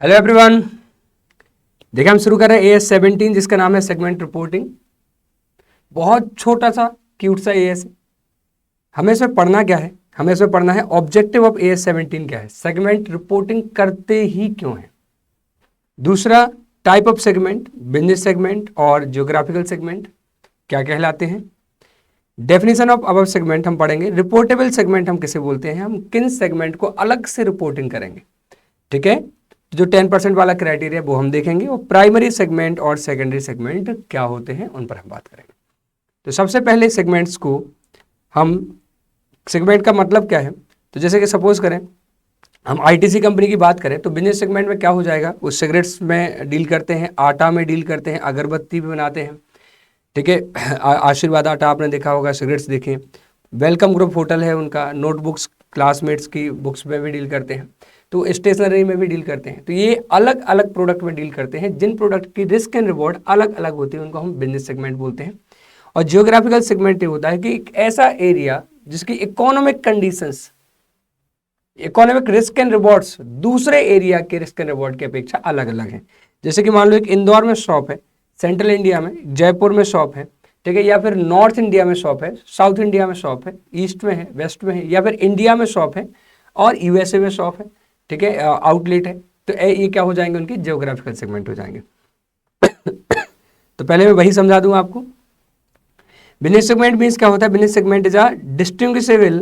Hello everyone. देखिए हम शुरू कर रहे हैं AS17 जिसका नाम है सेगमेंट रिपोर्टिंग। बहुत छोटा सा क्यूट सा AS। हमें इसमें पढ़ना क्या है? हमें इसमें पढ़ना है ऑब्जेक्टिव ऑफ AS17 क्या है, सेगमेंट रिपोर्टिंग करते ही क्यों है। दूसरा, type of segment, business segment और जियोग्राफिकल सेगमेंट क्या कहलाते हैं। डेफिनेशन ऑफ अबव सेगमेंट हम पढ़ेंगे। रिपोर्टेबल सेगमेंट हम किसे बोलते हैं, हम किन सेगमेंट को अलग से रिपोर्टिंग करेंगे। ठीक है, जो 10% वाला क्राइटेरिया वो हम देखेंगे, और प्राइमरी सेगमेंट और सेकेंडरी सेगमेंट क्या होते हैं उन पर हम बात करेंगे। तो सबसे पहले सेगमेंट्स को हम, सेगमेंट का मतलब क्या है, तो जैसे कि सपोज करें हम ITC कंपनी की बात करें तो बिजनेस सेगमेंट में क्या हो जाएगा, वो सिगरेट्स में डील करते हैं, आटा में डील करते हैं, अगरबत्ती भी बनाते हैं। ठीक है, आशीर्वाद आटा आपने देखा होगा, सिगरेट्स देखें। वेलकम ग्रुप होटल है उनका, नोटबुक्स क्लासमेट्स की बुक्स में भी डील करते हैं, तो स्टेशनरी में भी डील करते हैं। तो ये अलग अलग प्रोडक्ट में डील करते हैं। जिन प्रोडक्ट की रिस्क एंड रिवॉर्ड अलग अलग होती है उनको हम बिजनेस सेगमेंट बोलते हैं। और जियोग्राफिकल सेगमेंट ये होता है कि एक ऐसा एरिया जिसकी economic conditions, economic risk and rewards दूसरे एरिया के रिस्क एंड रिवॉर्ड की अपेक्षा अलग अलग हैं। जैसे कि मान लो एक इंदौर में शॉप है, सेंट्रल इंडिया में जयपुर में शॉप है, ठीक है, या फिर नॉर्थ इंडिया में शॉप है, साउथ इंडिया में शॉप है, ईस्ट में है, वेस्ट में है, या फिर इंडिया में शॉप है और USA में शॉप है। ठीक है, आउटलेट है। तो ये क्या हो जाएंगे, उनकी जियोग्राफिकल सेगमेंट हो जाएंगे। तो पहले मैं वही समझा दूं आपको। बिजनेस सेगमेंट मीन्स क्या होता है, business segment is a distinguishable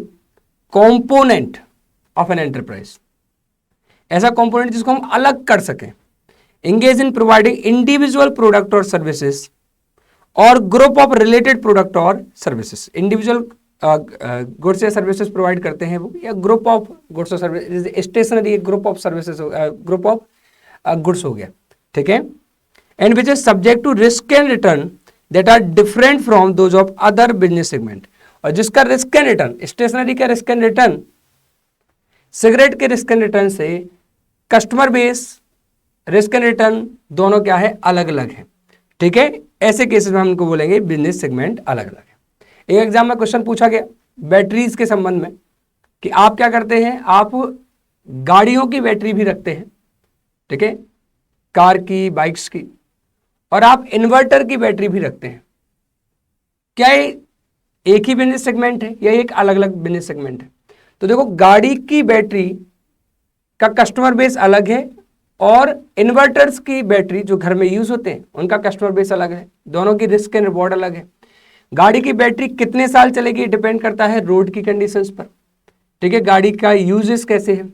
component of an enterprise. ऐसा कंपोनेंट जिसको हम अलग कर सकें। engage in providing individual product or services or group of related product or services। individual goods या सर्विसेज प्रोवाइड करते हैं वो, या ग्रुप ऑफ गुड्स और सर्विस, स्टेशनरी एक group of services, group of goods हो गया। ठीक है, and which is subject to risk and return that are different from those of other business segment. और जिसका रिस्क एंड रिटर्न, स्टेशनरी का risk and return cigarette के risk and return से, customer base risk and return दोनों क्या है, अलग अलग है। ठीक है, ऐसे केसेस में हम उनको बोलेंगे बिजनेस सेगमेंट अलग अलग है। एक एग्जाम में क्वेश्चन पूछा गया बैटरीज के संबंध में कि आप क्या करते हैं, आप गाड़ियों की बैटरी भी रखते हैं, ठीक है, कार की, बाइक्स की, और आप इन्वर्टर की बैटरी भी रखते हैं। क्या ये एक ही बिजनेस सेगमेंट है या एक अलग अलग बिजनेस सेगमेंट है? तो देखो, गाड़ी की बैटरी का कस्टमर बेस अलग है और इन्वर्टर्स की बैटरी जो घर में यूज होते हैं उनका कस्टमर बेस अलग है। दोनों की रिस्क एंड रिवॉर्ड अलग है। गाड़ी की बैटरी कितने साल चलेगी डिपेंड करता है रोड की कंडीशंस पर। ठीक है, गाड़ी का यूजेस कैसे है।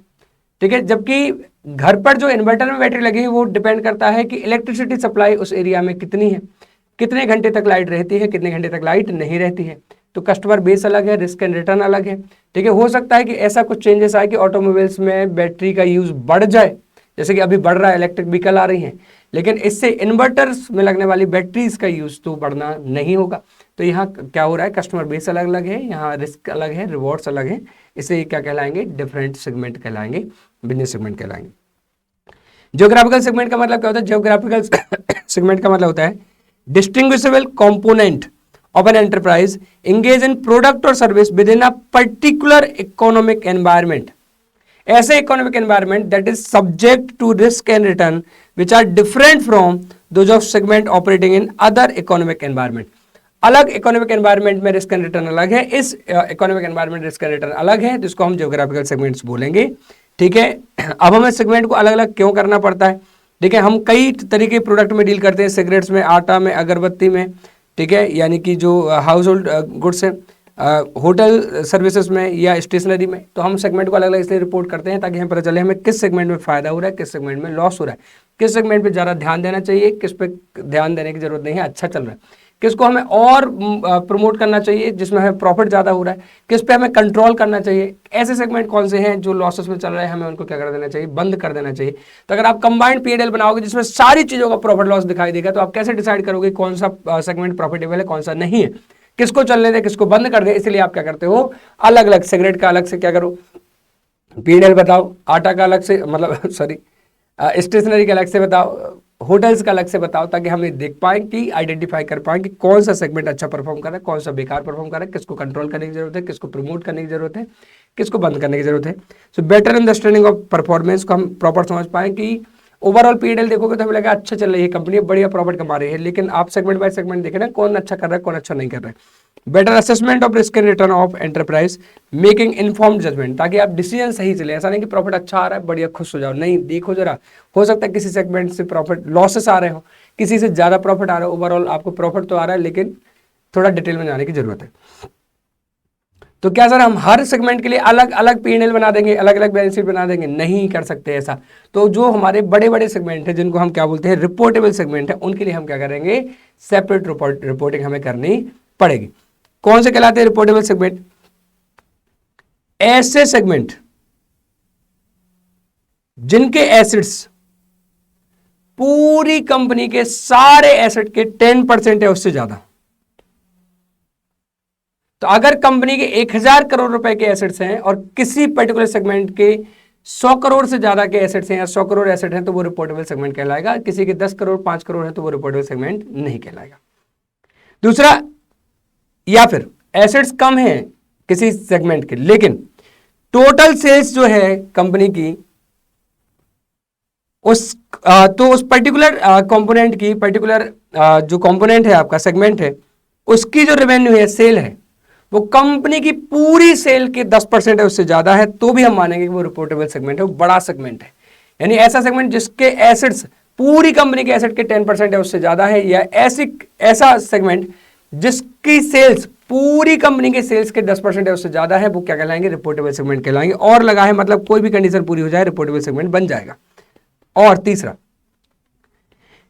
ठीक है, जबकि घर पर जो इन्वर्टर में बैटरी लगी है वो डिपेंड करता है कि इलेक्ट्रिसिटी सप्लाई उस एरिया में कितनी है, कितने घंटे तक लाइट रहती है, कितने घंटे तक लाइट नहीं रहती है। तो कस्टमर बेस अलग है, रिस्क एंड रिटर्न अलग है। ठीक है, हो सकता है कि ऐसा कुछ चेंजेस आए कि ऑटोमोबाइल्स में बैटरी का यूज बढ़ जाए, जैसे कि अभी बढ़ रहा है, इलेक्ट्रिक व्हीकल आ रही हैं, लेकिन इससे इन्वर्टर्स में लगने वाली बैटरीज का यूज तो बढ़ना नहीं होगा। तो यहाँ क्या हो रहा है, कस्टमर बेस अलग अलग है, यहाँ रिस्क अलग है, रिवॉर्ड्स अलग है। इसे क्या कहलाएंगे, डिफरेंट सेगमेंट कहलाएंगे, बिजनेस सेगमेंट कहलाएंगे। जियोग्राफिकल सेगमेंट का मतलब क्या होता है, जियोग्राफिकल सेगमेंट का मतलब होता है distinguishable component of an enterprise engage in product और service with in a particular economic environment. ऐसे economic environment that is subject to risk and return which are different from those of segment operating in other economic environment. अलग economic environment में risk and return अलग है, इस economic environment risk and return अलग है, जिसको हम geographical segments बोलेंगे। ठीक है, अब हमें सेगमेंट को अलग अलग क्यों करना पड़ता है। ठीक है, हम कई तरीके प्रोडक्ट में डील करते हैं, सिगरेट्स में, आटा में, अगरबत्ती में, ठीक है, यानी कि जो हाउस होल्ड गुड्स है, होटल सर्विसेज में या स्टेशनरी में। तो हम सेगमेंट को अलग अलग इसलिए रिपोर्ट करते हैं ताकि हमें पता चले हमें किस सेगमेंट में फायदा हो रहा है, किस सेगमेंट में लॉस हो रहा है, किस सेगमेंट पे ज़्यादा ध्यान देना चाहिए, किस पे ध्यान देने की जरूरत नहीं है, अच्छा चल रहा है, किसको हमें और प्रमोट करना चाहिए जिसमें हमें प्रॉफिट ज़्यादा हो रहा है, किस पे हमें कंट्रोल करना चाहिए। ऐसे सेगमेंट कौन से हैं जो लॉसेस में चल रहे हैं, हमें उनको क्या कर देना चाहिए, बंद कर देना चाहिए। तो अगर आप कंबाइंड P&L बनाओगे जिसमें सारी चीज़ों का प्रॉफिट लॉस दिखाई देगा, तो आप कैसे डिसाइड करोगे कौन सा सेगमेंट प्रॉफिटेबल है, कौन सा नहीं है, किसको चलने दे, किसको बंद कर दे। इसलिए आप क्या करते हो, अलग अलग सिगरेट का अलग से क्या करो, P&L बताओ, आटा का अलग से, मतलब सॉरी स्टेशनरी का अलग से बताओ, होटल्स का अलग से बताओ, ताकि हम ये देख पाए कि आइडेंटिफाई कर पाए कि कौन सा सेगमेंट अच्छा परफॉर्म कर रहा है, कौन सा बेकार परफॉर्म कर रहा है, किसको कंट्रोल करने की जरूरत है, किसको प्रमोट करने की जरूरत है, किसको बंद करने की जरूरत है। So better understanding of performance को हम प्रॉपर समझ पाए कि ओवरऑल पीएनएल देखोगे तो हमें लगा अच्छा चल रही है कंपनी, बढ़िया प्रॉफिट कमा रही है, लेकिन आप सेगमेंट बाय सेगमेंट देखें ना कौन अच्छा कर रहा है कौन अच्छा नहीं कर रहा है। Better assessment of risk and return of enterprise, making informed judgement, ताकि आप डिसीजन सही चले। ऐसा नहीं कि प्रॉफिट अच्छा आ रहा है बढ़िया खुश हो जाओ, नहीं, देखो जरा, हो सकता है किसी सेगमेंट से प्रॉफिट लॉसेस आ रहे हो, किसी से ज्यादा प्रॉफिट आ रहा है, ओवरऑल आपको प्रॉफिट तो आ रहा है लेकिन थोड़ा डिटेल में जाने की जरूरत है। तो क्या सर हम हर सेगमेंट के लिए अलग अलग पीएनएल बना देंगे, अलग अलग बैलेंस शीट बना देंगे? नहीं कर सकते ऐसा। तो जो हमारे बड़े बड़े सेगमेंट है जिनको हम क्या बोलते हैं रिपोर्टेबल सेगमेंट है, उनके लिए हम क्या करेंगे सेपरेट रिपोर्टिंग हमें करनी पड़ेगी। कौन से कहलाते हैं रिपोर्टेबल सेगमेंट? ऐसे सेगमेंट जिनके एसेट्स पूरी कंपनी के सारे एसेट के 10% है उससे ज्यादा। तो अगर कंपनी के 1000 करोड़ रुपए के एसेट्स हैं और किसी पर्टिकुलर सेगमेंट के 100 करोड़ से ज्यादा के एसेट्स हैं या 100 करोड़ एसेट हैं तो वो रिपोर्टेबल सेगमेंट कहलाएगा। किसी के 10 करोड़ 5 करोड़ है तो वो रिपोर्टेबल सेगमेंट नहीं कहलाएगा। दूसरा, या फिर एसेट्स कम हैं किसी सेगमेंट के लेकिन टोटल सेल्स जो है कंपनी की उस पर्टिकुलर कंपोनेंट की, पर्टिकुलर जो कंपोनेंट है आपका सेगमेंट है उसकी जो रेवेन्यू है सेल है वो कंपनी की पूरी सेल के 10% है उससे ज्यादा है तो भी हम मानेंगे कि वो रिपोर्टेबल सेगमेंट है, वो बड़ा सेगमेंट है। यानी ऐसा सेगमेंट जिसके एसेट्स पूरी कंपनी के एसेट के 10% है उससे ज्यादा है, या ऐसा सेगमेंट जिसकी सेल्स पूरी कंपनी के सेल्स के 10% है उससे ज्यादा है, वो क्या कहलाएंगे रिपोर्टेबल सेगमेंट कहलाएंगे। और लगा है मतलब कोई भी कंडीशन पूरी हो जाए रिपोर्टेबल सेगमेंट बन जाएगा। और तीसरा,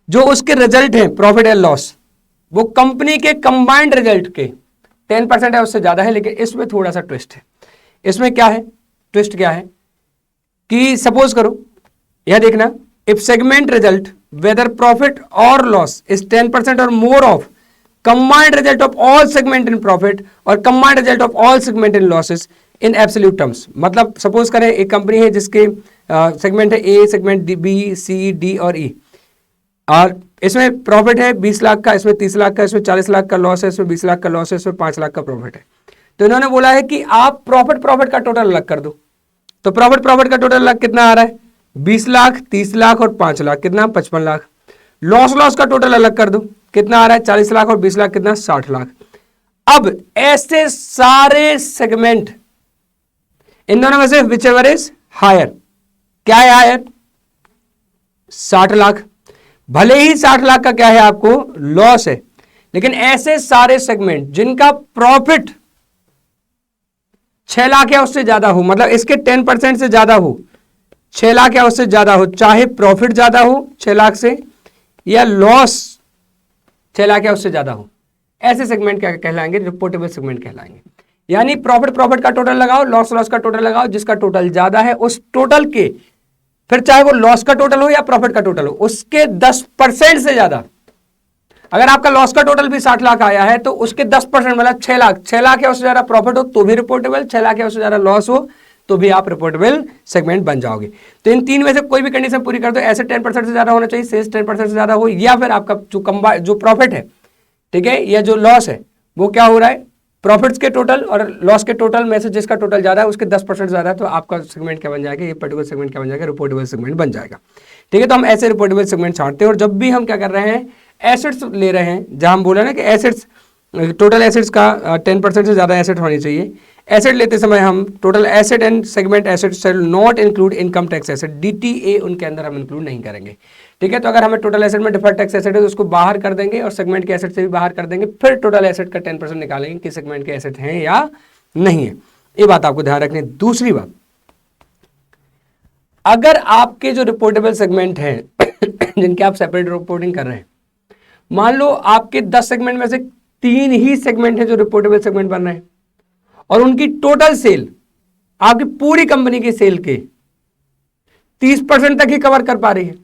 जो उसके रिजल्ट हैं प्रॉफिट एंड लॉस वो कंपनी के कंबाइंड रिजल्ट के 10% है उससे ज्यादा है, लेकिन इसमें थोड़ा सा ट्विस्ट है। इसमें क्या है ट्विस्ट, क्या है कि सपोज करो यह देखना, if segment result whether profit और लॉस इज 10% और more of combined result of all segment in profit और combined result of all segment in losses in absolute terms. मतलब सपोज करें एक कंपनी है जिसके सेगमेंट है A, segment B, C, D और ई, और इसमें प्रॉफिट है 20 लाख का, इसमें 30 लाख का, इसमें 40 लाख का लॉस है, इसमें 20 लाख का लॉस है, इसमें 5 लाख का प्रॉफिट है। तो इन्होंने बोला है कि आप प्रॉफिट का टोटल अलग कर दो। तो प्रॉफिट का टोटल अलग कितना आ रहा है 20 लाख, 30 लाख और 5 लाख, कितना 55 लाख। लॉस का टोटल अलग कर दो, कितना आ रहा है 40 लाख और 20 लाख, कितना 60 लाख। अब ऐसे सारे सेगमेंट इन दोनों में से विच एवर इज हायर, क्या है हायर 60 लाख। भले ही 60 लाख का क्या है आपको लॉस है, लेकिन ऐसे सारे सेगमेंट जिनका प्रॉफिट 6 लाख या उससे ज्यादा हो, मतलब इसके 10% से ज्यादा हो, 6 लाख या उससे ज्यादा हो, चाहे प्रॉफिट ज्यादा हो 6 लाख से या लॉस 6 लाख या उससे ज्यादा हो, ऐसे सेगमेंट क्या कहलाएंगे रिपोर्टेबल सेगमेंट कहलाएंगे। यानी प्रॉफिट का टोटल लगाओ, लॉस का टोटल लगाओ, जिसका टोटल ज्यादा है उस टोटल के, फिर चाहे वो लॉस का टोटल हो या प्रॉफिट का टोटल हो, उसके 10% से ज्यादा। अगर आपका लॉस का टोटल भी 60 लाख आया है तो उसके 10% मतलब 6 लाख या उससे ज्यादा प्रॉफिट हो तो भी रिपोर्टेबल, 6 लाख या उससे ज्यादा लॉस हो तो भी आप रिपोर्टेबल सेगमेंट बन जाओगे। तो इन तीन में से कोई भी कंडीशन पूरी कर दो, ऐसे 10% से ज्यादा होना चाहिए, सेल्स 10% से ज्यादा हो, या फिर आपका जो प्रॉफिट है, ठीक है, या जो लॉस है वो क्या हो रहा है प्रॉफिट्स के टोटल और लॉस के टोटल में से जिसका टोटल ज्यादा है उसके 10% ज्यादा है, तो आपका सेगमेंट क्या बन जाएगा, ये पर्टिकुलर सेगमेंट क्या बन जाएगा रिपोर्टेबल सेगमेंट बन जाएगा। ठीक है, तो हम ऐसे रिपोर्टेबल सेगमेंट छांटते हैं। और जब भी हम क्या कर रहे हैं एसेट्स ले रहे हैं, जहां हम बोला ना कि एसेट्स टोटल एसेट्स का 10% से ज्यादा एसेट होनी चाहिए, एसेट लेते समय हम total asset and segment asset shall not include income tax asset, DTA उनके अंदर हम इंक्लूड नहीं करेंगे। ठीक है, तो अगर हमें टोटल एसेट में डिफर्ड टैक्स एसेट है तो उसको बाहर कर देंगे और सेगमेंट के एसेट से भी बाहर कर देंगे, फिर टोटल एसेट का 10% निकालेंगे कि सेगमेंट के एसेट हैं या नहीं है। ये बात आपको ध्यान रखनी है। दूसरी बात, अगर आपके जो रिपोर्टेबल सेगमेंट हैं जिनके आप सेपरेट रिपोर्टिंग कर रहे हैं, मान लो आपके 10 सेगमेंट में से 3 ही सेगमेंट है जो रिपोर्टेबल सेगमेंट बन रहे हैं और उनकी टोटल सेल आपकी पूरी कंपनी की सेल के 30% तक ही कवर कर पा रही है,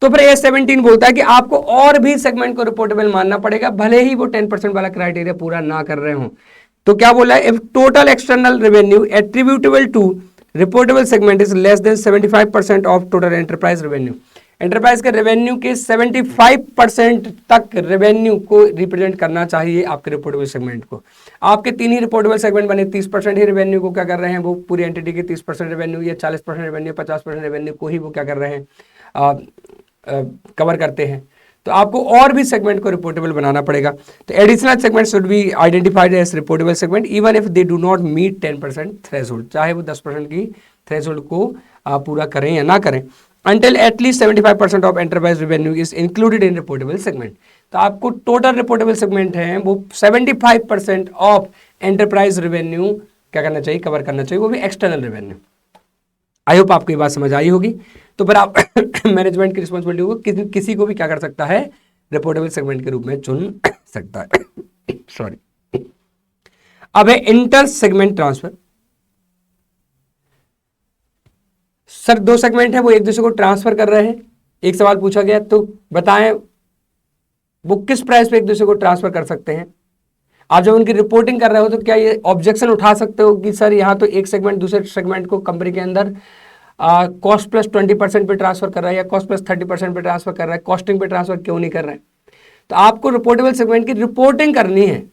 तो फिर A17 बोलता है कि आपको और भी सेगमेंट को रिपोर्टेबल मानना पड़ेगा, भले ही वो 10% वाला क्राइटेरिया पूरा ना कर रहे हो। तो क्या बोला है, if total external revenue attributable to reportable segment is less than 75% of total enterprise revenue. Enterprise के रेवेन्यू के 75% तक रेवेन्यू को रिप्रेजेंट करना चाहिए आपके रिपोर्टेबल सेगमेंट को। आपके 3 ही रिपोर्टेबल सेगमेंट बने, 30% ही रेवेन्यू को क्या कर रहे हैं, वो पूरी एंटिटी के 30% रेवेन्यू या 40% रेवेन्यू 50% रेवेन्यू को ही वो क्या कर रहे हैं, कवर करते हैं। तो आपको और भी सेगमेंट को रिपोर्टेबल बनाना पड़ेगा। तो additional segment should be identified as reportable segment even if they do not meet 10% threshold, चाहे वो 10% की थ्रेशोल्ड को पूरा करें या ना करें, until at least 75% of enterprise revenue is included in reportable segment। तो आपको टोटल रिपोर्टेबल सेगमेंट है वो 75% ऑफ एंटरप्राइज रेवेन्यू क्या करना चाहिए, कवर करना चाहिए, वो भी एक्सटर्नल रेवेन्यू। आई होप आपको ये बात समझ आई होगी। तो फिर आप मैनेजमेंट की रिस्पॉन्सिबिलिटी को किसी को भी क्या कर सकता है, रिपोर्टेबल सेगमेंट के रूप में चुन सकता है। सॉरी। अब है inter segment transfer. Sir 2 segment है वो एक दूसरे को ट्रांसफर कर रहे हैं, एक सवाल पूछा गया, तो बताएं वो किस प्राइस पे एक दूसरे को ट्रांसफर कर सकते हैं। आप जब उनकी रिपोर्टिंग कर रहे हो तो क्या ये ऑब्जेक्शन उठा सकते हो कि सर यहाँ तो एक सेगमेंट दूसरे सेगमेंट को कंपनी के अंदर कॉस्ट प्लस 20% पे ट्रांसफर कर रहा है या कॉस्ट प्लस 30% पे ट्रांसफर कर रहा है, कॉस्टिंग पे ट्रांसफर क्यों नहीं कर रहे हैं। तो आपको रिपोर्टेबल सेगमेंट की रिपोर्टिंग करनी है,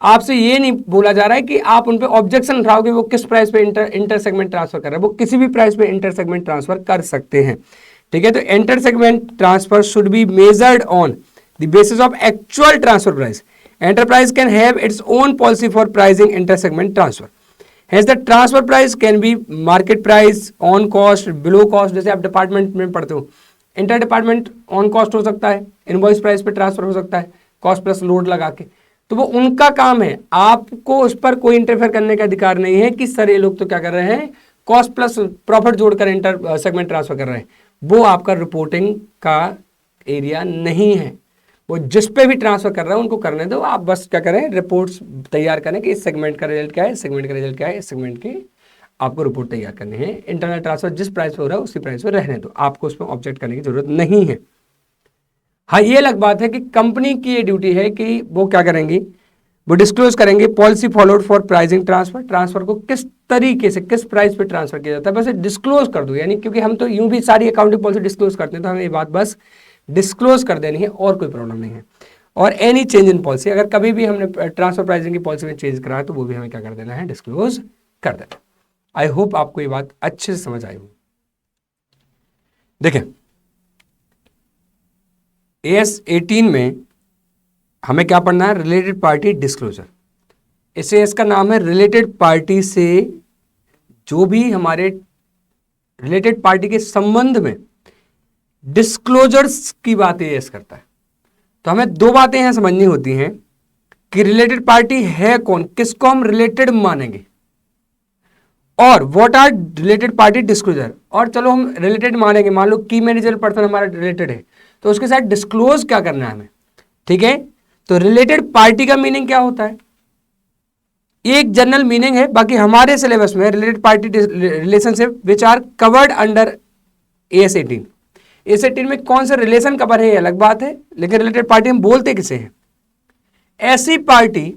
आपसे ये नहीं बोला जा रहा है कि आप उन पे ऑब्जेक्शन उठाओगे वो किस प्राइस पे इंटर सेगमेंट ट्रांसफर कर रहा है, वो किसी भी प्राइस पे इंटर सेगमेंट ट्रांसफर कर सकते हैं। ठीक है, तो inter segment transfer should be measured on the basis of actual transfer price. Enterprise can have its own policy for pricing inter segment transfer. Hence the transfer price can be market price, on cost, below cost। जैसे आप department में पढ़ते हो, inter department on cost हो सकता है, invoice price पे transfer हो सकता है, कॉस्ट प्लस लोड लगा के, तो वो उनका काम है, आपको उस पर कोई इंटरफेयर करने का अधिकार नहीं है कि सर ये लोग तो क्या कर रहे हैं, कॉस्ट प्लस प्रॉफिट जोड़कर इंटर सेगमेंट ट्रांसफर कर रहे हैं। वो आपका रिपोर्टिंग का एरिया नहीं है, वो जिस पे भी ट्रांसफर कर रहा है उनको करने दो, आप बस क्या करें, रिपोर्ट्स तैयार करें कि इस सेगमेंट का रिजल्ट क्या है, इस सेगमेंट का रिजल्ट क्या है, इस सेगमेंट की आपको रिपोर्ट तैयार करनी है। इंटरनल ट्रांसफर जिस प्राइस पे हो रहा है उसी प्राइस पे रहने दो, आपको उसमें ऑब्जेक्ट करने की जरूरत नहीं है। हाँ, ये अलग बात है कि कंपनी की ये ड्यूटी है कि वो क्या करेंगी, वो डिस्क्लोज करेंगे policy followed for pricing transfer. Transfer को किस तरीके से किस प्राइस पे ट्रांसफर किया जाता है बस डिस्क्लोज कर दो, यानी क्योंकि हम तो यूं भी सारी अकाउंटिंग पॉलिसी डिस्क्लोज करते हैं, तो हमें ये बात बस डिस्क्लोज कर देनी है और कोई प्रॉब्लम नहीं है। और एनी चेंज इन पॉलिसी, अगर कभी भी हमने ट्रांसफर प्राइसिंग की पॉलिसी में चेंज करा है तो वो भी हमें क्या कर देना है, डिस्क्लोज कर देना। आई होप आपको ये बात अच्छे से समझ आई होगी। देखें AS 18 में हमें क्या पढ़ना है, रिलेटेड पार्टी डिस्क्लोजर। इस AS का नाम है रिलेटेड पार्टी से जो भी हमारे रिलेटेड पार्टी के संबंध में डिस्क्लोजर्स की बात AS करता है। तो हमें 2 बातें यहां समझनी होती हैं कि रिलेटेड पार्टी है कौन, किसको हम रिलेटेड मानेंगे, और what are related party disclosure. और चलो हम रिलेटेड मानेंगे, मान लो की मैनेजर पर्सन हमारा रिलेटेड है तो उसके साथ डिस्क्लोज क्या करना है हमें। ठीक है, तो रिलेटेड पार्टी का मीनिंग क्या होता है, एक जनरल मीनिंग है, बाकी हमारे सिलेबस में related party relationship which are covered under AS 18। AS 18 में कौन सा रिलेशन कवर है ये अलग बात है, लेकिन रिलेटेड पार्टी हम बोलते किसे हैं, ऐसी parties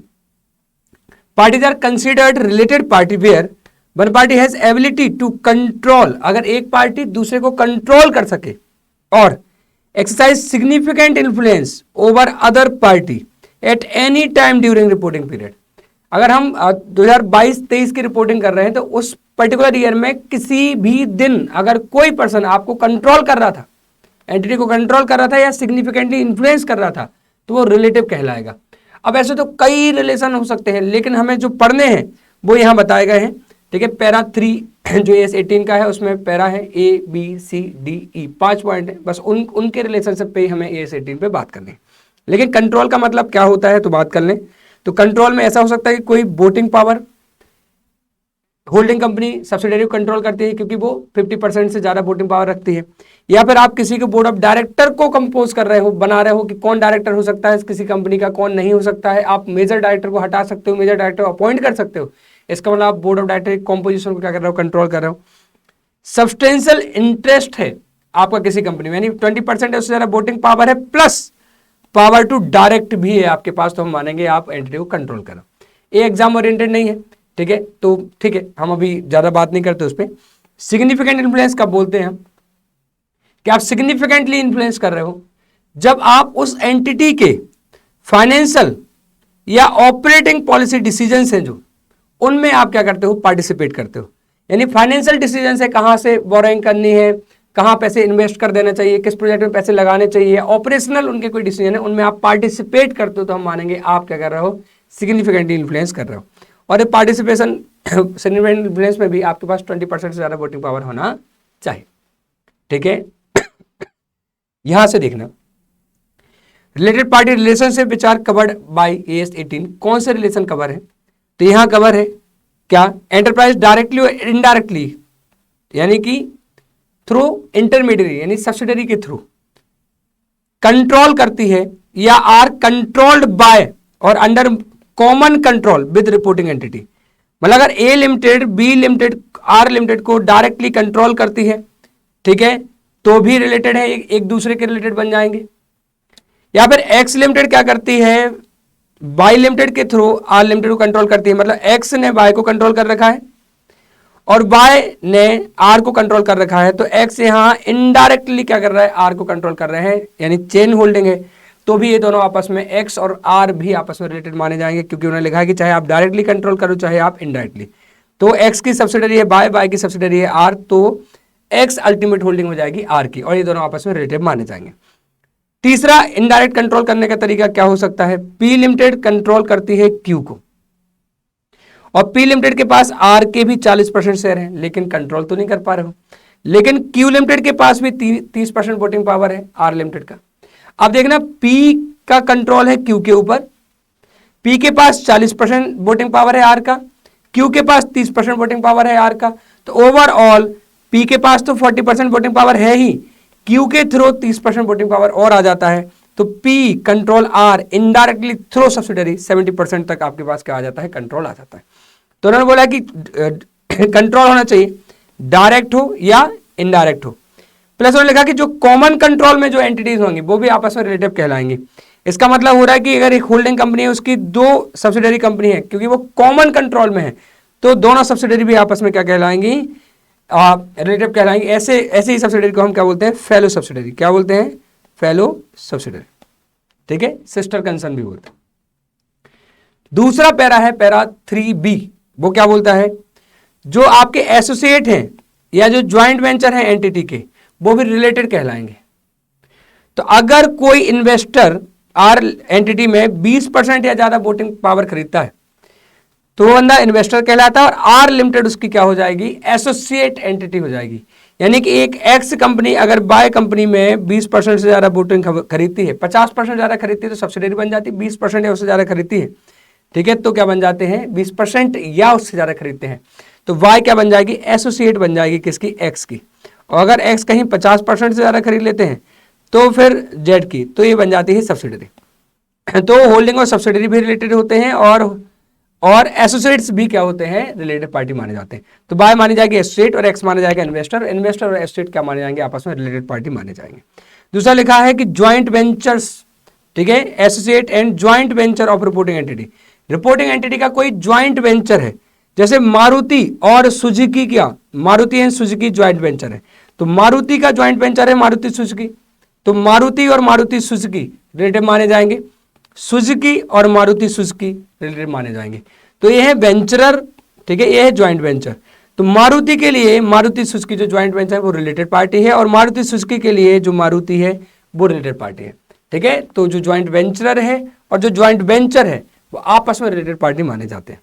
are considered related party where one party has ability to control, अगर एक पार्टी दूसरे को कंट्रोल कर सके और exercise significant influence over other party at any time during reporting period. अगर हम 2022-23 की रिपोर्टिंग कर रहे हैं तो उस पर्टिकुलर ईयर में किसी भी दिन अगर कोई पर्सन आपको कंट्रोल कर रहा था, एंटिटी को कंट्रोल कर रहा था या सिग्निफिकेंटली इन्फ्लुएंस कर रहा था, तो वो रिलेटिव कहलाएगा। अब ऐसे तो कई रिलेशन हो सकते हैं, लेकिन हमें जो पढ़ने हैं वो यहाँ बताए गए हैं। ठीक है, पैरा 3 जो AS 18 का है उसमें पैरा है ABCDE 5 पॉइंट है, बस उनके रिलेशनशिप पे ही हमें AS 18 पे बात करनी है। लेकिन कंट्रोल का मतलब क्या होता है तो बात कर लें। तो कंट्रोल में ऐसा हो सकता है कि कोई voting power holding company subsidiary को कंट्रोल करती है क्योंकि वो 50% से ज्यादा वोटिंग पावर रखती है, या फिर आप किसी के बोर्ड ऑफ डायरेक्टर को कंपोज कर रहे हो, बना रहे हो कि कौन डायरेक्टर हो सकता है किसी कंपनी का, कौन नहीं हो सकता है। आप मेजर डायरेक्टर को हटा सकते हो, मेजर डायरेक्टर को अपॉइंट कर सकते हो, इसका मतलब आप बोर्ड ऑफ डायरेक्टर की कॉम्पोजिशन को क्या कर रहे हो, कंट्रोल कर रहे हो। सब्सटेंशियल इंटरेस्ट है आपका किसी कंपनी में, यानी 20% है उससे ज्यादा वोटिंग पावर है, प्लस पावर टू डायरेक्ट भी है आपके पास, तो हम मानेंगे आप एंटिटी को कंट्रोल करो। ये एग्जाम ओरिएंटेड नहीं है, ठीक है, तो ठीक है हम अभी ज्यादा बात नहीं करते उस पर। सिग्निफिकेंट इन्फ्लुएंस कब बोलते हैं हम, कि आप सिग्निफिकेंटली इन्फ्लुएंस कर रहे हो जब आप उस एंटिटी के फाइनेंशियल या ऑपरेटिंग पॉलिसी डिसीजंस हैं जो उनमें आप क्या करते हो, पार्टिसिपेट करते हो। यानी फाइनेंशियल डिसीजन है, कहां से बोरोइंग करनी है, कहां पैसे इन्वेस्ट कर देना चाहिए, किस प्रोजेक्ट में पैसे लगाने चाहिए, ऑपरेशनल उनके कोई डिसीजन है उनमें आप पार्टिसिपेट करते हो, तो हम मानेंगे आप क्या कर रहे हो, सिग्निफिकेंटली इन्फ्लुएंस कर रहे हो। और ये पार्टिसिपेशन सिग्निफिकेंट इन्फ्लुएंस में भी आपके पास 20% से ज्यादा वोटिंग पावर होना चाहिए। ठीक है, यहां से देखना related party relationship which are covered by AS 18। कौन से रिलेशन कवर है, तो यहां कवर है क्या, एंटरप्राइज डायरेक्टली और इनडायरेक्टली, यानी कि थ्रू इंटरमीडियरी यानी सब्सिडरी के थ्रू कंट्रोल करती है या आर कंट्रोल्ड बाय और under common control with reporting entity. मतलब अगर A limited, B limited, R limited को डायरेक्टली कंट्रोल करती है, ठीक है, तो भी रिलेटेड है, एक दूसरे के रिलेटेड बन जाएंगे। या फिर एक्स लिमिटेड क्या करती है, वाई लिमिटेड के थ्रू आर लिमिटेड को कंट्रोल करती है, मतलब एक्स ने वाई को कंट्रोल कर रखा है और वाई ने आर को कंट्रोल कर रखा है, तो एक्स यहां इनडायरेक्टली क्या कर रहा है, आर को कंट्रोल कर रहे हैं, यानी चेन होल्डिंग है, तो भी ये दोनों आपस में, एक्स और आर भी आपस में रिलेटेड माने जाएंगे, क्योंकि उन्होंने लिखा है कि चाहे आप डायरेक्टली कंट्रोल करो चाहे आप इनडायरेक्टली। तो एक्स की सब्सिडरी है बाय, बाय की सब्सिडरी है आर, तो एक्स अल्टीमेट होल्डिंग हो जाएगी आर की, और ये दोनों आपस में रिलेटेड माने जाएंगे। तीसरा इनडायरेक्ट कंट्रोल करने का तरीका क्या हो सकता है, पी लिमिटेड कंट्रोल करती है क्यू को, और पी लिमिटेड के पास आर के भी 40% शेयर है, लेकिन कंट्रोल तो नहीं कर पा रहे हो। लेकिन क्यू लिमिटेड के पास भी 30% वोटिंग पावर है आर लिमिटेड का। अब देखना, पी का कंट्रोल है क्यू के ऊपर, पी के पास 40% वोटिंग पावर है आर का, क्यू के पास 30% वोटिंग पावर है आर का, तो ओवरऑल पी के पास तो 40% वोटिंग पावर है ही, क्यू के थ्रू 30% वोटिंग पावर और आ जाता है, तो P control R indirectly through subsidiary 70% तक आपके पास क्या आ जाता है, कंट्रोल आ जाता है। तो उन्होंने बोला कि कंट्रोल होना चाहिए, डायरेक्ट हो या इनडायरेक्ट हो। प्लस उन्होंने लिखा कि जो कॉमन कंट्रोल में जो एंटिटीज होंगी वो भी आपस में रिलेटिव कहलाएंगी। इसका मतलब हो रहा है कि अगर एक होल्डिंग कंपनी है उसकी 2 सब्सिडरी कंपनी है, क्योंकि वो कॉमन कंट्रोल में है, तो दोनों सब्सिडरी भी आपस में क्या कहलाएंगी, रिलेटिव कहलाएंगे। ऐसे ही सब्सिडरी को हम क्या बोलते हैं, फेलो सब्सिडरी। क्या बोलते हैं, फेलो सब्सिडरी। ठीक है, सिस्टर कंसर्न भी बोलते हैं। दूसरा पैरा है पैरा 3B, वो क्या बोलता है, जो आपके एसोसिएट हैं या जो ज्वाइंट वेंचर हैं एंटिटी के, वो भी रिलेटेड कहलाएंगे। तो अगर कोई इन्वेस्टर आर एंटिटी में 20% या ज्यादा वोटिंग पावर खरीदता है, तो वो बंदा इन्वेस्टर कहलाता है, और आर लिमिटेड उसकी क्या हो जाएगी, एसोसिएट एंटिटी हो जाएगी। यानी कि एक एक्स कंपनी अगर बाय कंपनी में 20% से ज्यादा वोटिंग खरीदती है, 50% ज्यादा खरीदती है तो सब्सिडरी बन जाती है, 20% या उससे ज्यादा खरीदती है, ठीक है, तो क्या बन जाते हैं, 20% या उससे ज्यादा खरीदते हैं, तो वाई क्या बन जाएगी, एसोसिएट बन जाएगी किसकी, एक्स की। और अगर एक्स कहीं 50% से ज्यादा खरीद लेते हैं तो फिर जेड की, तो ये बन जाती है सब्सिडरी। तो होल्डिंग और सब्सिडरी भी रिलेटेड होते हैं, और एसोसिएट्स भी क्या होते हैं, रिलेटेड पार्टी माने जाते हैं। तो बाय मानी जाएगी एसोसिएट और एक्स माना जाएगा इन्वेस्टर, इन्वेस्टर और एसोसिएट क्या माने जाएंगे, आपस में रिलेटेड पार्टी माने जाएंगे। दूसरा लिखा है कि ज्वाइंट वेंचर्स, ठीक है, associate and joint venture of reporting entity. Reporting entity का कोई ज्वाइंट वेंचर है, जैसे मारुति और सुजुकी, क्या Maruti and Suzuki joint venture है, तो मारुति का ज्वाइंट वेंचर है मारुति सुजुकी, तो मारुति और मारुति सुजुकी रिलेटेड माने जाएंगे, सुजुकी और मारुति सुजुकी रिलेटेड माने जाएंगे। तो ये है वेंचरर, ठीक है, ये है ज्वाइंट वेंचर। तो मारुति के लिए मारुति सुजुकी जो ज्वाइंट वेंचर है वो रिलेटेड पार्टी है, और मारुति सुजुकी के लिए जो मारुति है वो रिलेटेड पार्टी है। ठीक है, तो जो ज्वाइंट वेंचरर है और जो ज्वाइंट वेंचर है वो आपस में रिलेटेड पार्टी माने जाते हैं।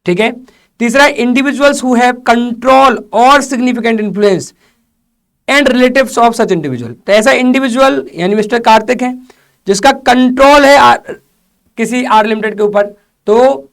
ठीक है, तीसरा इंडिविजुअल्स हु हैव कंट्रोल और significant influence and relatives of such individual. तो ऐसा इंडिविजुअल यानी मिस्टर कार्तिक है जिसका कंट्रोल है किसी आर लिमिटेड के ऊपर, तो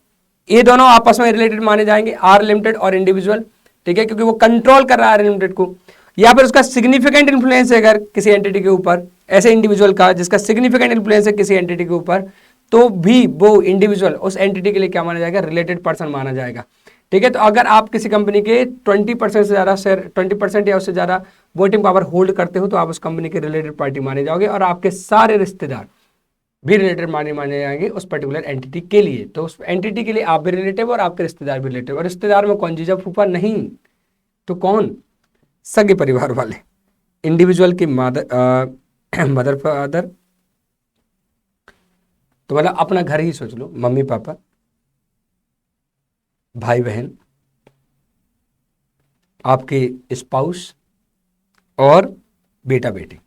ये दोनों आपस में रिलेटेड माने जाएंगे, आर लिमिटेड और इंडिविजुअल। ठीक है, क्योंकि वो कंट्रोल कर रहा है आर लिमिटेड को, या फिर उसका सिग्निफिकेंट इन्फ्लुएंस है अगर किसी एंटिटी के ऊपर, ऐसे इंडिविजुअल का जिसका सिग्निफिकेंट इन्फ्लुएंस है किसी एंटिटी के ऊपर, तो भी वो इंडिविजुअल उस एंटिटी के लिए क्या माना जाएगा, रिलेटेड पर्सन माना जाएगा। ठीक है, तो अगर आप किसी कंपनी के 20% से ज्यादा शेयर, 20% या उससे ज्यादा वोटिंग पावर होल्ड करते हो, तो आप उस कंपनी के रिलेटेड पार्टी माने जाओगे, और आपके सारे रिश्तेदार भी रिलेटेड माने जाएंगे उस पर्टिकुलर एंटिटी के लिए। तो उस एंटिटी के लिए आप भी रिलेटिव और आपके रिश्तेदार भी रिलेटिव, और रिश्तेदार में कौन, जीजा फूफा नहीं तो कौन, सगे परिवार वाले। इंडिविजुअल की मदर फादर, तो मतलब अपना घर ही सोच लो, मम्मी पापा, भाई बहन, आपके स्पाउस और बेटा बेटी।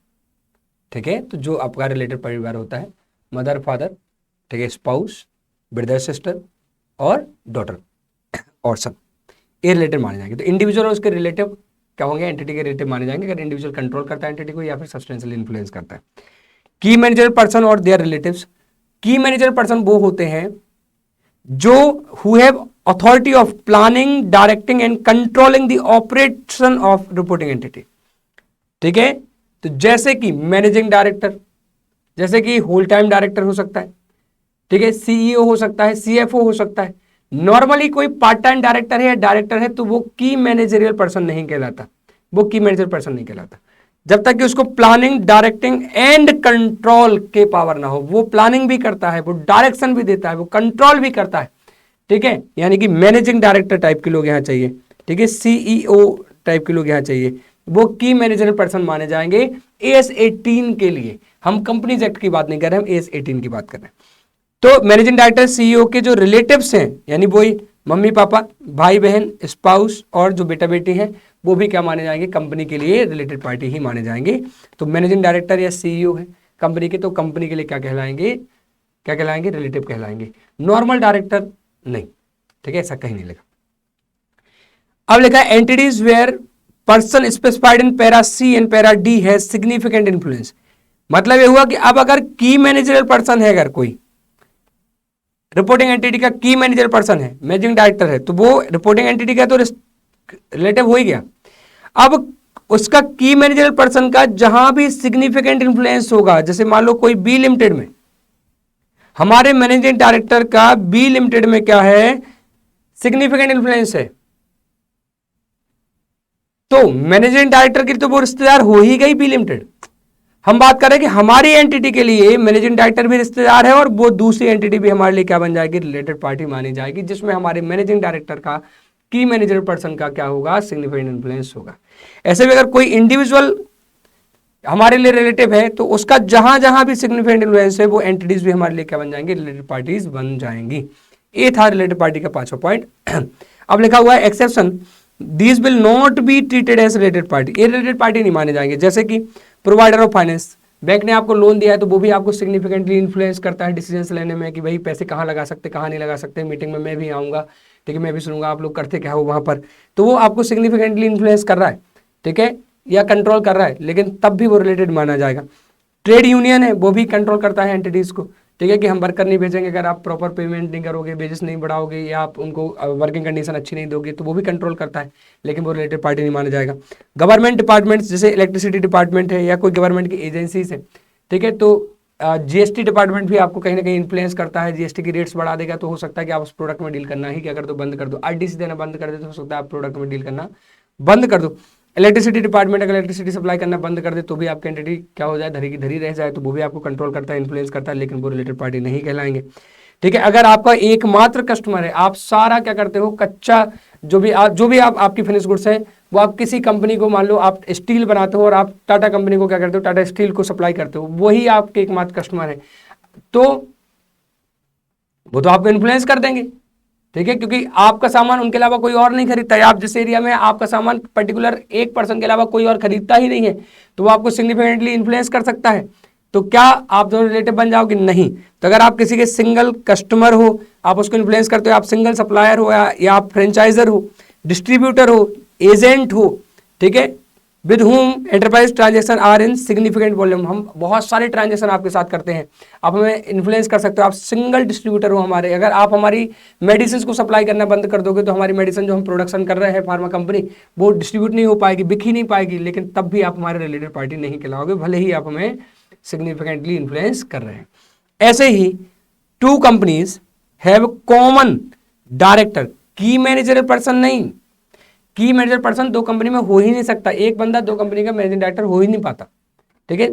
ठीक है, तो जो आपका रिलेटेड परिवार होता है, मदर फादर, ठीक है, स्पाउस, ब्रदर सिस्टर और डॉटर और सन, ये रिलेटेड माने जाएंगे। तो इंडिविजुअल और उसके रिलेटिव क्या होंगे, एंटिटी के रिलेटिव माने जाएंगे अगर इंडिविजुअल कंट्रोल करता है एंटिटी को या फिर सब्सटेंशियल इन्फ्लुएंस करता है। की मैनेजर पर्सन और देयर रिलेटिव्स, की मैनेजर पर्सन वो होते हैं जो who have authority of planning, directing and controlling the operation of reporting entity. ठीक है, तो जैसे कि मैनेजिंग डायरेक्टर, जैसे कि होल टाइम डायरेक्टर हो सकता है, ठीक है, सीईओ हो सकता है, सीएफओ हो सकता है। नॉर्मली कोई पार्ट टाइम डायरेक्टर है या डायरेक्टर है तो वो की मैनेजरियल पर्सन नहीं कहलाता, वो की मैनेजर पर्सन नहीं कहलाता जब तक कि उसको प्लानिंग, डायरेक्टिंग एंड कंट्रोल के पावर ना हो। वो प्लानिंग भी करता है, वो डायरेक्शन भी देता है, वो कंट्रोल भी करता है। ठीक है, यानी कि मैनेजिंग डायरेक्टर टाइप के लोग यहां चाहिए, ठीक है, सीईओ टाइप के लोग यहां चाहिए, वो की मैनेजरियल पर्सन माने जाएंगे एएस 18 के लिए। हम कंपनीज एक्ट की बात नहीं कर रहे, हम एएस 18 की बात कर रहे हैं। तो मैनेजिंग डायरेक्टर, सीईओ के जो रिलेटिव्स हैं, यानी वही मम्मी पापा, भाई बहन, स्पाउस और जो बेटा बेटी हैं, वो भी क्या माने जाएंगे, कंपनी के लिए रिलेटेड पार्टी ही माने जाएंगे। तो मैनेजिंग डायरेक्टर या सीईओ है कंपनी के, तो कंपनी के लिए क्या कहलाएंगे, क्या कहलाएंगे, रिलेटिव कहलाएंगे, नॉर्मल डायरेक्टर नहीं। ठीक है, ऐसा कहीं नहीं लिखा। अब लिखा है entities where person specified in para C and para D has significant influence. मतलब ये हुआ कि अब अगर की मैनेजरल पर्सन है, अगर कोई रिपोर्टिंग एंटिटी का की मैनेजर पर्सन है, मैनेजिंग डायरेक्टर है, तो वो रिपोर्टिंग एंटिटी का तो रिलेटिव हो ही गया। अब उसका की मैनेजर पर्सन का जहां भी सिग्निफिकेंट इन्फ्लुएंस होगा, जैसे मान लो कोई बी लिमिटेड में, हमारे मैनेजिंग डायरेक्टर का बी लिमिटेड में क्या है, सिग्निफिकेंट इन्फ्लुएंस है, तो मैनेजिंग डायरेक्टर की तो वो रिश्तेदार हो ही गई बी लिमिटेड। हम बात कर रहे हैं कि हमारी एंटिटी के लिए मैनेजिंग डायरेक्टर भी रिश्तेदार है और वो दूसरी एंटिटी भी हमारे लिए क्या बन जाएगी, रिलेटेड पार्टी मानी जाएगी, जिसमें हमारे मैनेजिंग डायरेक्टर का की मैनेजर पर्सन का क्या होगा, सिग्निफिकेंट इन्फ्लुएंस होगा। ऐसे भी अगर कोई इंडिविजुअल हमारे लिए रिलेटिव है तो उसका जहां जहां भी सिग्निफिकेंट इन्फ्लुएंस है, वो एंटिटीज भी हमारे लिए क्या बन जाएंगी, रिलेटेड पार्टीज बन जाएंगी। ये था रिलेटेड पार्टी का 5वां पॉइंट। अब लिखा हुआ है exception, these will not be treated age related party, ये रिलेटेड पार्टी नहीं माने जाएंगे। जैसे कि प्रोवाइडर ऑफ फाइनेंस, बैंक ने आपको लोन दिया है तो वो भी आपको सिग्निफिकेंटली इन्फ्लुएंस करता है डिसीजंस लेने में कि भाई पैसे कहाँ लगा सकते, कहाँ नहीं लगा सकते, मीटिंग में मैं भी आऊँगा, ठीक है, मैं भी सुनूंगा आप लोग करते क्या हो वहाँ पर, तो वो आपको सिग्निफिकेंटली इन्फ्लुएंस कर रहा है, ठीक है, या कंट्रोल कर रहा है, लेकिन तब भी वो रिलेटेड माना जाएगा। ट्रेड यूनियन है, वो भी कंट्रोल करता है एंटिटीज को, ठीक है, कि हम वर्कर नहीं भेजेंगे अगर आप प्रॉपर पेमेंट नहीं करोगे, वेजेस नहीं बढ़ाओगे या आप उनको वर्किंग कंडीशन अच्छी नहीं दोगे, तो वो भी कंट्रोल करता है, लेकिन वो रिलेटेड पार्टी नहीं माना जाएगा। गवर्नमेंट डिपार्टमेंट्स, जैसे इलेक्ट्रिसिटी डिपार्टमेंट है या कोई गवर्नमेंट की एजेंसीज है, ठीक है, तो जीएसटी डिपार्टमेंट भी आपको कहीं ना कहीं इन्फ्लुएंस करता है, जीएसटी की रेट्स बढ़ा देगा तो हो सकता है कि आप उस प्रोडक्ट में डील करना ही क्या कर दो, बंद कर दो। आरडीसी देना बंद कर दे तो हो सकता है आप प्रोडक्ट में डील करना बंद कर दो। इलेक्ट्रिसिटी डिपार्टमेंट अगर इलेक्ट्रिसिटी सप्लाई करना बंद कर दे तो भी आपकी एंटिटी क्या हो जाए, धरी की धरी रह जाए, तो वो भी आपको कंट्रोल करता है, इन्फ्लुएंस करता है, लेकिन वो रिलेटेड पार्टी नहीं कहलाएंगे। ठीक है, अगर आपका एकमात्र कस्टमर है, आप सारा क्या करते हो, कच्चा जो भी आप आपकी फिनिश गुड्स है वो आप किसी कंपनी को, मान लो आप स्टील बनाते हो और आप टाटा कंपनी को क्या करते हो, टाटा स्टील को सप्लाई करते हो, वही आपके एकमात्र कस्टमर है, तो वो तो आपको इन्फ्लुएंस कर देंगे। ठीक है, क्योंकि आपका सामान उनके अलावा कोई और नहीं खरीदता है, आप जिस एरिया में आपका सामान पर्टिकुलर एक पर्सन के अलावा कोई और खरीदता ही नहीं है, तो वो आपको सिग्निफिकेंटली इन्फ्लुएंस कर सकता है। तो क्या आप दोनों रिलेटिव बन जाओगे, नहीं। तो अगर आप किसी के सिंगल कस्टमर हो, आप उसको इन्फ्लुएंस करते हो, आप सिंगल सप्लायर हो या आप फ्रेंचाइजर हो, डिस्ट्रीब्यूटर हो, एजेंट हो, ठीक है, with whom enterprise transaction are in significant volume, हम बहुत सारे ट्रांजेक्शन आपके साथ करते हैं, आप हमें इन्फ्लुएंस कर सकते हो, आप सिंगल डिस्ट्रीब्यूटर हो हमारे। अगर आप हमारी मेडिसिन को सप्लाई करना बंद कर दोगे तो हमारी मेडिसिन जो हम प्रोडक्शन कर रहे हैं फार्मा कंपनी, वो डिस्ट्रीब्यूट नहीं हो पाएगी, बिक ही नहीं पाएगी, लेकिन तब भी आप हमारे रिलेटेड पार्टी नहीं कहलाओगे, भले ही आप हमें सिग्निफिकेंटली इन्फ्लुएंस कर रहे हैं। ऐसे ही two companies have common director, key manager person नहीं, की मैनेजर पर्सन दो कंपनी में हो ही नहीं सकता, एक बंदा दो कंपनी का मैनेजिंग डायरेक्टर हो ही नहीं पाता। ठीक है,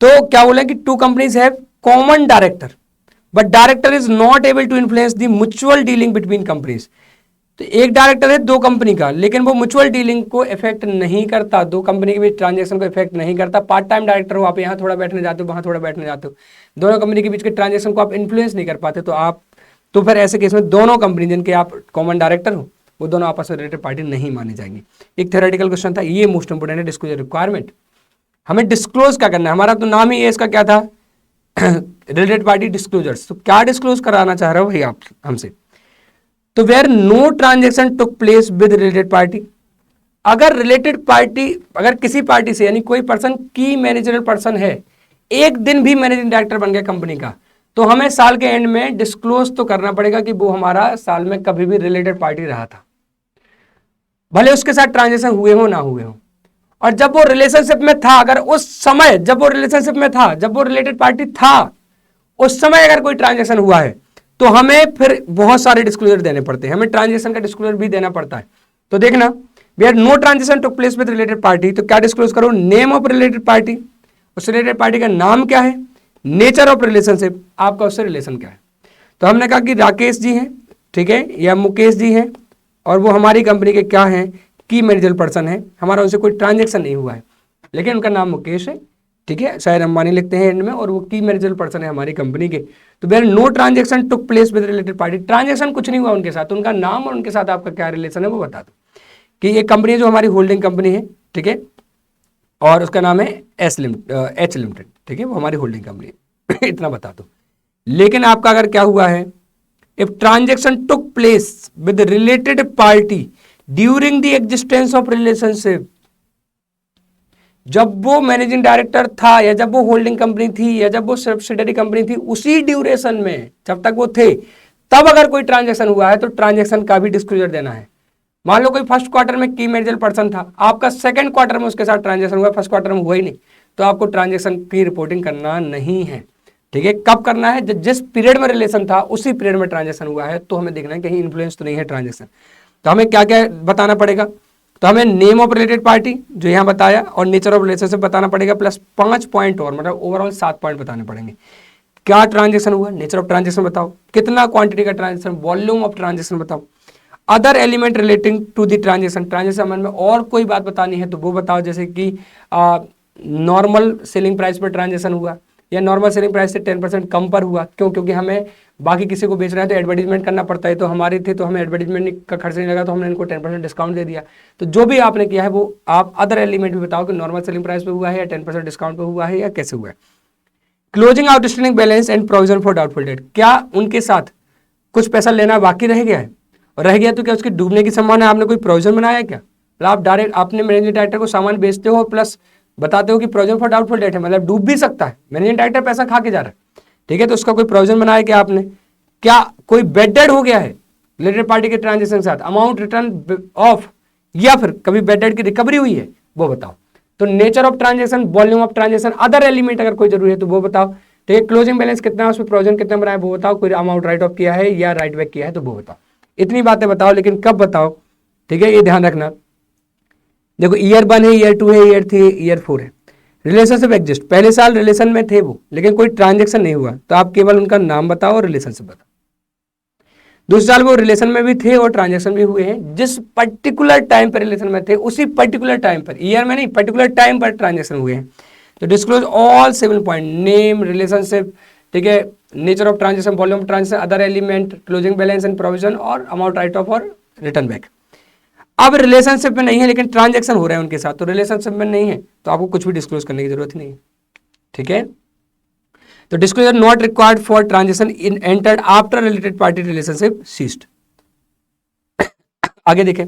तो क्या बोले कि two companies have common director but director is not able to influence the mutual dealing between companies. तो एक डायरेक्टर है दो कंपनी का, लेकिन वो म्यूचुअल डीलिंग को इफेक्ट नहीं करता, दो कंपनी के बीच ट्रांजेक्शन को इफेक्ट नहीं करता। पार्ट टाइम डायरेक्टर हो, आप यहाँ थोड़ा बैठने जाते हो, वहाँ थोड़ा बैठने जाते हो, दोनों कंपनी के बीच के ट्रांजेक्शन को आप इन्फ्लुएंस नहीं कर पाते, तो फिर ऐसे केस में दोनों कंपनी जिनके आप कॉमन डायरेक्टर हो वो दोनों आपस में रिलेटेड पार्टी नहीं मानी जाएंगी। एक थ्योरेटिकल क्वेश्चन था, ये मोस्ट इंपोर्टेंट है, डिस्क्लोजर रिक्वायरमेंट। हमें डिस्क्लोज क्या करना है, हमारा तो नाम ही है इसका क्या था, रिलेटेड पार्टी डिस्क्लोजर्स। तो क्या डिस्क्लोज कराना चाह रहे हो भाई आप हमसे, तो where no transaction took place with related party. अगर रिलेटेड पार्टी, अगर किसी पार्टी से, यानी कोई पर्सन की मैनेजरल पर्सन है, एक दिन भी मैनेजिंग डायरेक्टर बन गया कंपनी का, तो हमें साल के एंड में डिस्क्लोज तो करना पड़ेगा कि वो हमारा साल में कभी भी रिलेटेड पार्टी रहा था, भले उसके साथ ट्रांजेक्शन हुए हो ना हुए हो। और जब वो रिलेशनशिप में था, अगर उस समय जब वो रिलेशनशिप में था, जब वो रिलेटेड पार्टी था, उस समय अगर कोई ट्रांजेक्शन हुआ है, तो हमें फिर बहुत सारे डिस्क्लोजर देने पड़ते हैं, हमें ट्रांजेक्शन का डिस्क्लोजर भी देना पड़ता है। तो देखना, where no transaction took place with related party, तो क्या डिस्क्लोज करो, नेम ऑफ रिलेटेड पार्टी, उस रिलेटेड पार्टी का नाम क्या है, नेचर ऑफ रिलेशनशिप, आपका उससे रिलेशन क्या है। तो हमने कहा कि राकेश जी हैं, ठीक है, या मुकेश जी हैं, और वो हमारी कंपनी के क्या हैं, की मैनेजर पर्सन है, हमारा उनसे कोई ट्रांजेक्शन नहीं हुआ है, लेकिन उनका नाम मुकेश है, ठीक है, शायद अंबानी लिखते हैं एंड में, और वो की मैनेजर पर्सन है हमारी कंपनी के। तो where no transaction took place with related party, transaction कुछ नहीं हुआ उनके साथ, उनका नाम और उनके साथ आपका क्या रिलेशन है वो बता दो। कि ये कंपनी जो हमारी होल्डिंग कंपनी है, ठीक है, और उसका नाम है एच लिमिटेड, ठीक है, वो हमारी होल्डिंग कंपनी है, इतना बता दो। लेकिन आपका अगर क्या हुआ है, if transaction took place with related party during the existence of relationship, जब वो मैनेजिंग डायरेक्टर था, या जब वो होल्डिंग कंपनी थी, या जब वो सब्सिडियरी कंपनी थी, उसी ड्यूरेशन में जब तक वो थे, तब अगर कोई ट्रांजेक्शन हुआ है तो ट्रांजेक्शन का भी डिस्क्लोजर देना है। मान लो कोई फर्स्ट क्वार्टर में की मैनेजर पर्सन था, आपका सेकंड क्वार्टर में उसके साथ ट्रांजेक्शन हुआ, फर्स्ट क्वार्टर में हुआ ही नहीं, तो आपको ट्रांजेक्शन की रिपोर्टिंग करना नहीं है, ठीक है। कब करना है, जिस पीरियड में रिलेशन था उसी पीरियड में ट्रांजेक्शन हुआ है, तो हमें देखना है कहीं इन्फ्लुएंस तो नहीं है ट्रांजेक्शन। तो हमें क्या क्या बताना पड़ेगा, तो हमें नेम ऑफ रिलेटेड पार्टी जो यहाँ बताया, और नेचर ऑफ रिलेशनशिप बताना पड़ेगा, प्लस 5 पॉइंट और, मतलब ओवरऑल 7 पॉइंट बताने पड़ेंगे। क्या ट्रांजेक्शन हुआ, नेचर ऑफ ट्रांजेक्शन बताओ, कितना क्वांटिटी का ट्रांजेक्शन, वॉल्यूम ऑफ ट्रांजेक्शन बताओ, other element relating to the transaction, transaction में और कोई बात बतानी है तो वो बताओ, जैसे कि normal selling price per transaction हुआ, या नॉर्मल सेलिंग प्राइस से 10% कम पर हुआ, क्यों, क्योंकि हमें बाकी किसी को बेच रहे हैं तो एडवर्टीजमेंट करना पड़ता है, तो हमारे थे तो हमें एडवर्टीजमेंट का खर्च नहीं लगा, तो हमने इनको 10% डिस्काउंट दे दिया। तो जो भी आपने किया है वो आप अदर एलिमेंट भी बताओ कि नॉर्मल सेलिंग प्राइस पे हुआ है, या 10% डिस्काउंट पे हुआ है, या कैसे हुआ है। Closing outstanding balance and provision for doubtful debt, क्या उनके साथ कुछ पैसा लेना बाकी रह गया है, और रह गया तो क्या उसके डूबने की संभावना है, आपने कोई प्रोविजन बनाया है क्या, मतलब आप डायरेक्ट आपने मैनेजिंग डायरेक्टर को सामान बेचते हो प्लस बताते हो कि प्रोविजन फॉर डाउटफुल डेट है, मतलब डूब भी सकता है, मैनेजिंग डायरेक्टर पैसा खा के जा रहा है, ठीक है, तो उसका कोई प्रोविजन बनाया क्या आपने, क्या कोई बेड डेड हो गया है रिलेटेड पार्टी के ट्रांजेक्शन के साथ, अमाउंट रिटर्न ऑफ, या फिर कभी बेड डेड की रिकवरी हुई है वो बताओ। तो nature of transaction, volume of transaction, other element अगर कोई जरूरी है तो वो बताओ, ठीक है, क्लोजिंग बैलेंस कितना है, उसमें प्रोविजन कितना बनाया वो बताओ, कोई अमाउंट राइट ऑफ किया है या राइट बैक किया है तो वो बताओ। इतनी बातें बताओ, लेकिन कब बताओ, ठीक है, ये ध्यान रखना। देखो ईयर 1 है, ईयर 2 है, ईयर 3 है, ईयर 4 है, रिलेशनशिप एग्जिस्ट, पहले साल रिलेशन में थे वो, लेकिन कोई ट्रांजेक्शन नहीं हुआ, तो आप केवल उनका नाम बताओ और रिलेशनशिप बताओ। दूसरे साल वो रिलेशन में भी थे और ट्रांजेक्शन भी हुए हैं, जिस पर्टिकुलर टाइम पर रिलेशन में थे उसी पर्टिकुलर टाइम पर, ईयर में नहीं, पर्टिकुलर टाइम पर ट्रांजेक्शन हुए हैं। तो disclose all 7 point, name, relationship, ठीक है, nature of transaction, volume of transaction, other element, closing balance and provision, और अमाउंट राइट ऑफ और रिटर्न बैक। अब रिलेशनशिप में नहीं है लेकिन ट्रांजेक्शन हो रहा है उनके साथ, तो रिलेशनशिप में नहीं है तो आपको कुछ भी डिस्क्लोज करने की जरूरत नहीं है, ठीक है। तो disclosure not required for transaction in entered after related party relationship ceased. आगे देखें,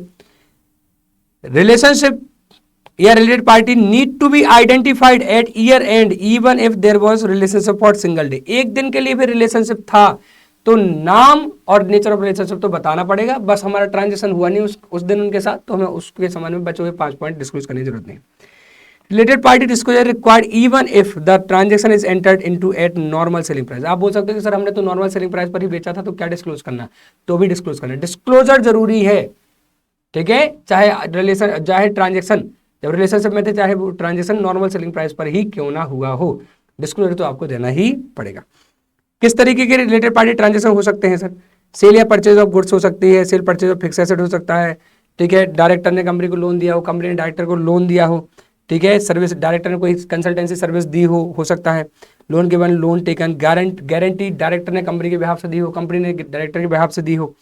रिलेशनशिप या related party need to be identified at year end even if there was relationship for single day, एक दिन के लिए भी रिलेशनशिप था तो नाम और नेचर ऑफ रिलेशनशिप तो बताना पड़ेगा, बस हमारा ट्रांजेक्शन हुआ नहीं उस दिन उनके साथ, तो हमें उसके संबंध में बचे हुए 5 पॉइंट डिस्क्लोज करने की जरूरत नहीं। Related party disclosure required even if the transaction is entered into eight normal selling price. आप बोल सकते हो कि सर हमने तो नॉर्मल सेलिंग प्राइस पर ही बेचा था तो क्या डिस्क्लोज करना, तो भी डिस्क्लोज करना, डिस्क्लोजर जरूरी है, ठीक है, चाहे ट्रांजेक्शन जब रिलेशनशिप में थे, चाहे वो ट्रांजेक्शन नॉर्मल सेलिंग प्राइस पर ही क्यों ना हुआ हो, डिस्क्लोजर तो आपको देना ही पड़ेगा। किस तरीके के रिलेटेड पार्टी ट्रांजेक्शन हो सकते हैं सर, सेल या परचेज ऑफ गुड्स हो सकती है, cell purchase of fix asset हो सकता है, ठीक है। डायरेक्टर ने कंपनी को लोन दिया हो, कंपनी ने डायरेक्टर को लोन दिया हो, ठीक है। सर्विस, डायरेक्टर ने कोई कंसल्टेंसी सर्विस दी हो सकता है। Loan given, loan taken, guarantee director ने कंपनी के बिहाफ से दी हो, कंपनी ने डायरेक्टर के बिहाफ से दी हो।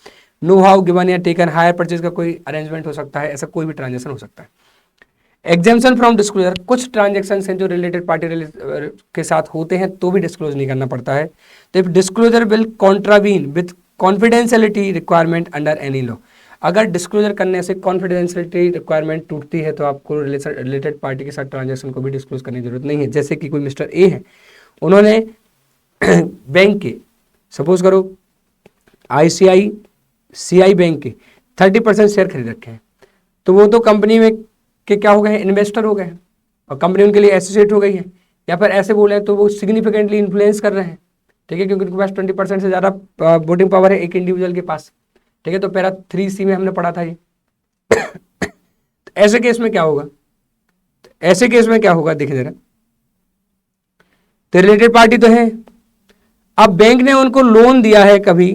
नो हाउ गिवन या टेकन, हायर परचेज का कोई अरेंजमेंट हो सकता है, ऐसा कोई भी ट्रांजेक्शन हो सकता है। एग्जाम्पशन फ्रॉम डिस्क्लोजर, कुछ ट्रांजेक्शन हैं जो रिलेटेड पार्टी के साथ होते हैं तो भी डिस्क्लोज नहीं करना पड़ता है। तो if disclosure will contravene with confidentiality requirement under any law, अगर डिस्क्लोजर करने से कॉन्फिडेंशियलिटी रिक्वायरमेंट टूटती है तो आपको रिलेटेड पार्टी के साथ ट्रांजेक्शन को भी डिस्क्लोज करने की जरूरत नहीं है। जैसे कि कोई मिस्टर ए है, उन्होंने बैंक के, सपोज करो ICICI बैंक के 30% शेयर खरीद रखे हैं, तो वो तो कंपनी में के क्या हो गए हैं, इन्वेस्टर हो गए हैं, और कंपनी उनके लिए एसोसिएट हो गई है। या फिर ऐसे बोले तो वो सिग्निफिकेंटली इन्फ्लुएंस कर रहे हैं, ठीक है, क्योंकि उनके पास 20% से ज़्यादा वोटिंग पावर है एक इंडिविजुअल के पास, ठीक है। तो पैरा 3C में हमने पढ़ा था ये। तो ऐसे केस में क्या होगा, ऐसे केस में क्या होगा देखिए जरा, तो रिलेटेड पार्टी तो है, अब बैंक ने उनको लोन दिया है कभी,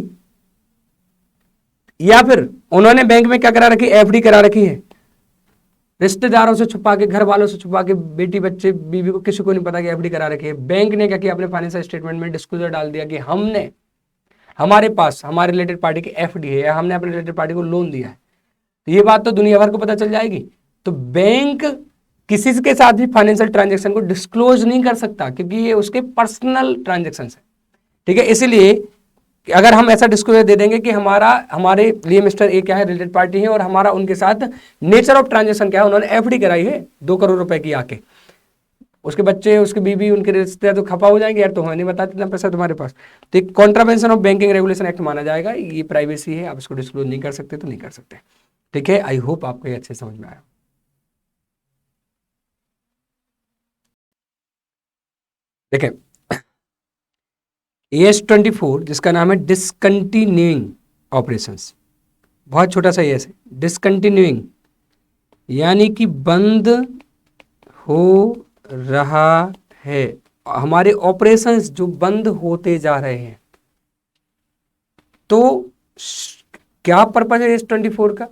या फिर उन्होंने बैंक में क्या करा रखी, FD करा रखी है, रिश्तेदारों से छुपा के, घर वालों से छुपा के, बेटी बच्चे बीवी को किसी को नहीं पता कि FD करा रखी है। बैंक ने क्या किया, अपने फाइनेंशियल स्टेटमेंट में डिस्क्लोजर डाल दिया कि हमने, हमारे पास हमारे रिलेटेड पार्टी की FD है, या हमने अपने रिलेटेड पार्टी को लोन दिया है। तो ये बात तो दुनिया भर को पता चल जाएगी। तो बैंक किसी के साथ भी फाइनेंशियल ट्रांजेक्शन को डिस्क्लोज नहीं कर सकता, क्योंकि ये उसके पर्सनल ट्रांजेक्शन है, ठीक है। इसीलिए अगर हम ऐसा डिस्क्लोजर दे देंगे कि हमारे लिए मिस्टर ए क्या है, रिलेटेड पार्टी है, और हमारा उनके साथ नेचर ऑफ ट्रांजेक्शन क्या है, उन्होंने FD कराई है 2 करोड़ रुपए की आके, उसके बच्चे, उसकी बीवी, उनके रिश्तेदार तो खपा हो जाएंगे, यार तो हमें नहीं बताते इतना पैसा तुम्हारे पास। तो एक contravention of banking regulation act माना जाएगा, ये प्राइवेसी है, आप इसको डिस्क्लोज नहीं कर सकते तो नहीं कर सकते, ठीक है। आई होप आपको ये अच्छे समझ में आया। देखें AS24 जिसका नाम है डिसकंटिन्यूइंग ऑपरेशंस, बहुत छोटा सा AS है, डिसकंटिन्यूइंग यानी कि बंद हो रहा है, हमारे ऑपरेशंस जो बंद होते जा रहे हैं। तो क्या पर्पज है AS24 का,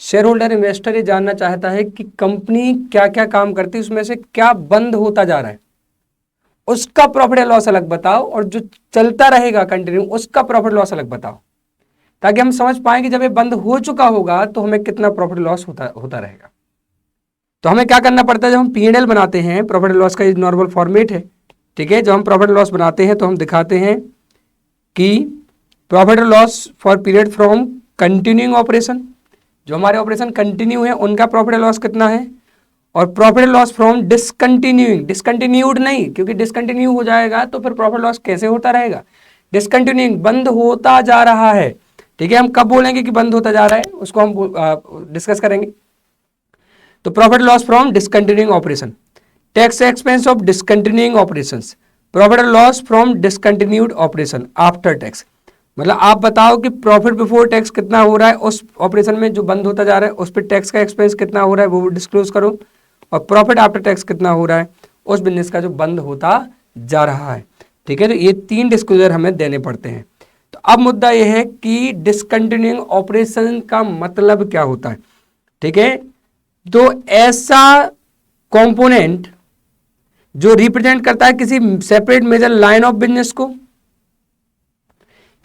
शेयर होल्डर इन्वेस्टर ये जानना चाहता है कि कंपनी क्या क्या काम करती है, उसमें से क्या बंद होता जा रहा है, उसका प्रॉफिट एंड लॉस अलग बताओ, और जो चलता रहेगा कंटिन्यू उसका प्रॉफिट लॉस अलग बताओ, ताकि हम समझ पाए कि जब ये बंद हो चुका होगा तो हमें कितना प्रॉफिट लॉस होता रहेगा। तो हमें क्या करना पड़ता है, जब हम P&L बनाते हैं, प्रॉफिट एंड लॉस का नॉर्मल फॉर्मेट है, ठीक है। जब हम प्रॉफिट एंड लॉस बनाते हैं तो हम दिखाते हैं कि profit and loss for period from continuing operation, जो हमारे ऑपरेशन कंटिन्यू है उनका प्रॉफिट एंड लॉस कितना है, और profit and loss from discontinuing, discontinued नहीं, क्योंकि डिसकंटिन्यू हो जाएगा तो फिर प्रॉफिट लॉस कैसे होता रहेगा, डिसकंटिन्यूइंग बंद होता जा रहा है, ठीक है। हम कब बोलेंगे कि बंद होता जा रहा है, उसको हम डिस्कस करेंगे। तो profit loss from discontinuing operation, tax expense of discontinuing operations, profit and loss from discontinued operation after tax, मतलब आप बताओ कि प्रॉफिट बिफोर टैक्स कितना हो रहा है उस ऑपरेशन में जो बंद होता जा रहा है, उस पर टैक्स का एक्सपेंस कितना हो रहा है वो डिस्क्लोज करो, और प्रॉफिट आफ्टर टैक्स कितना हो रहा है उस बिजनेस का जो बंद होता जा रहा है, ठीक है। तो ये 3 डिस्क्लोजर हमें देने पड़ते हैं। तो अब मुद्दा यह है कि डिसकंटिन्यूइंग ऑपरेशन का मतलब क्या होता है, ठीक है। तो ऐसा कंपोनेंट जो रिप्रेजेंट करता है किसी separate major line of business को,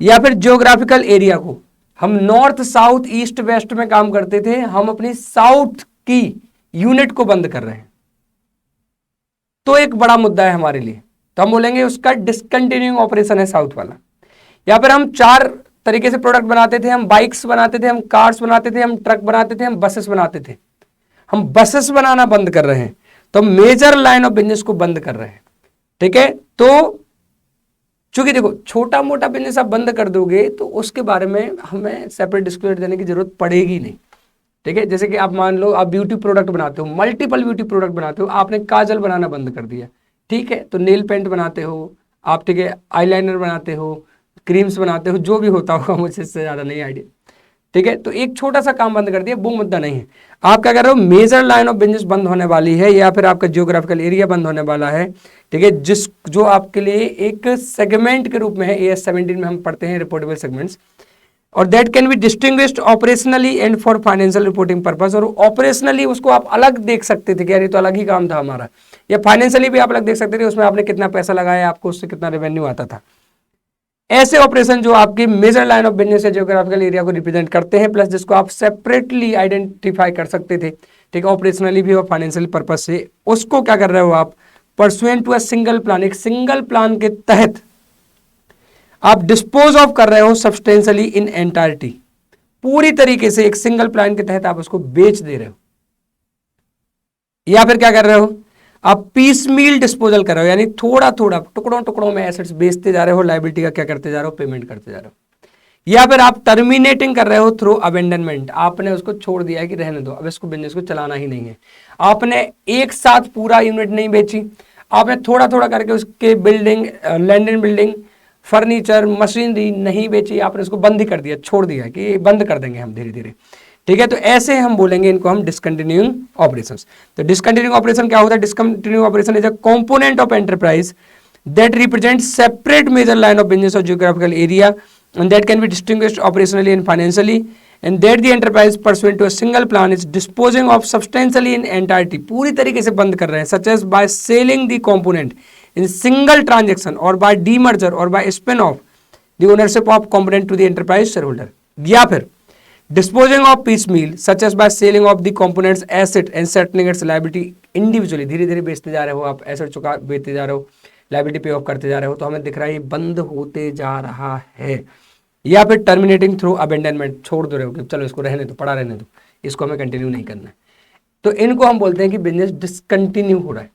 या फिर जियोग्राफिकल एरिया को। हम नॉर्थ साउथ ईस्ट वेस्ट में काम करते थे, हम अपनी साउथ की यूनिट को बंद कर रहे हैं, तो एक बड़ा मुद्दा है हमारे लिए, तो हम बोलेंगे उसका डिसकंटिन्यूइंग ऑपरेशन है साउथ वाला। या फिर हम 4 तरीके से प्रोडक्ट बनाते थे, हम बाइक्स बनाते थे, हम कार्स बनाते थे, हम ट्रक बनाते थे, हम बसेस बनाते थे, हम बसेस बनाना बंद कर रहे हैं, तो मेजर लाइन ऑफ बिजनेस को बंद कर रहे हैं, ठीक है। तो चूंकि देखो छोटा मोटा बिजनेस आप बंद कर दोगे तो उसके बारे में हमें सेपरेट डिस्क्लोजर देने की जरूरत पड़ेगी नहीं, ठीक है। जैसे कि आप मान लो आप ब्यूटी प्रोडक्ट बनाते हो, मल्टीपल ब्यूटी प्रोडक्ट बनाते हो, आपने काजल बनाना बंद कर दिया, ठीक है, तो नेल पेंट बनाते हो आप, ठीक है, आईलाइनर बनाते हो, क्रीम्स बनाते हो, जो भी होता होगा, मुझे इससे ज़्यादा नहीं आइडिया, ठीक है, तो एक छोटा सा काम बंद कर दिया, वो मुद्दा नहीं है। आप क्या कर रहे हो, मेजर लाइन ऑफ बिजनेस बंद होने वाली है या फिर आपका जियोग्राफिकल एरिया बंद होने वाला है, ठीक है, जो आपके लिए एक सेगमेंट के रूप में है। AS 17 में हम पढ़ते हैं रिपोर्टेबल सेगमेंट्स, और that can be distinguished operationally and for financial reporting purpose. और ऑपरेशनली उसको आप अलग देख सकते थे कि यार ये तो अलग ही काम था हमारा, या फाइनेंशियली भी आप अलग देख सकते थे, उसमें आपने कितना पैसा लगाया, आपको उससे कितना रेवेन्यू आता था। ऐसे ऑपरेशन जो आपकी मेजर लाइन ऑफ बिजनेस या जियोग्राफिकल एरिया को रिप्रेजेंट करते हैं, प्लस जिसको आप सेपरेटली आइडेंटिफाई कर सकते थे, ठीक है, ऑपरेशनली भी और फाइनेंशियल पर्पज से, उसको क्या कर रहे हो आप, pursuant to a single plan, एक सिंगल प्लान के तहत आप डिस्पोज ऑफ कर रहे हो सब्सटेंशियली इन एंटायरिटी, पूरी तरीके से एक सिंगल प्लान के तहत आप उसको बेच दे रहे हो। या फिर क्या कर रहे हो, आप पीस मील डिस्पोजल कर रहे हो, यानी थोड़ा थोड़ा टुकड़ों टुकड़ों में एसेट्स बेचते जा रहे हो, लायबिलिटी का क्या करते जा रहे हो, पेमेंट करते जा रहे हो। या फिर आप टर्मिनेटिंग कर रहे हो थ्रू अबेंडनमेंट, आपने उसको छोड़ दिया है कि रहने दो, अब इसको बिजनेस को चलाना ही नहीं है। आपने एक साथ पूरा यूनिट नहीं बेची, आपने थोड़ा थोड़ा करके उसके building, land and building, furniture, machinery नहीं बेची, आपने उसको बंद ही कर दिया, छोड़ दिया कि बंद कर देंगे हम धीरे धीरे, ठीक है। तो ऐसे हम बोलेंगे इनको हम डिसकंटिन्यूइंग ऑपरेशंस। तो डिसकंटिन्यूइंग ऑपरेशन क्या होता है, discontinuing operation is a component of enterprise that represents separate major line of business or geographical area and that can be distinguished operationally and financially, and that the enterprise pursuant to a single plan is disposing of substantially in entirety, पूरी तरीके से बंद कर रहे हैं, such as by selling the component in single transaction or by demerger or by spin off the ownership of component to the enterprise shareholder, या फिर disposing of piecemeal such as by selling of the components asset and settling its liability individually, धीरे धीरे बेचते जा रहे हो आप, asset चुका बेचते जा रहे हो, लायबिलिटी पे ऑफ करते जा रहे हो, तो हमें दिख रहा है ये बंद होते जा रहा है। या फिर टर्मिनेटिंग थ्रू अबेंडनमेंट, छोड़ दो रहे हो कि चलो इसको रहने दो, पड़ा रहने दो, इसको हमें कंटिन्यू नहीं करना है, तो इनको हम बोलते हैं कि बिजनेस डिसकंटिन्यू हो रहा है,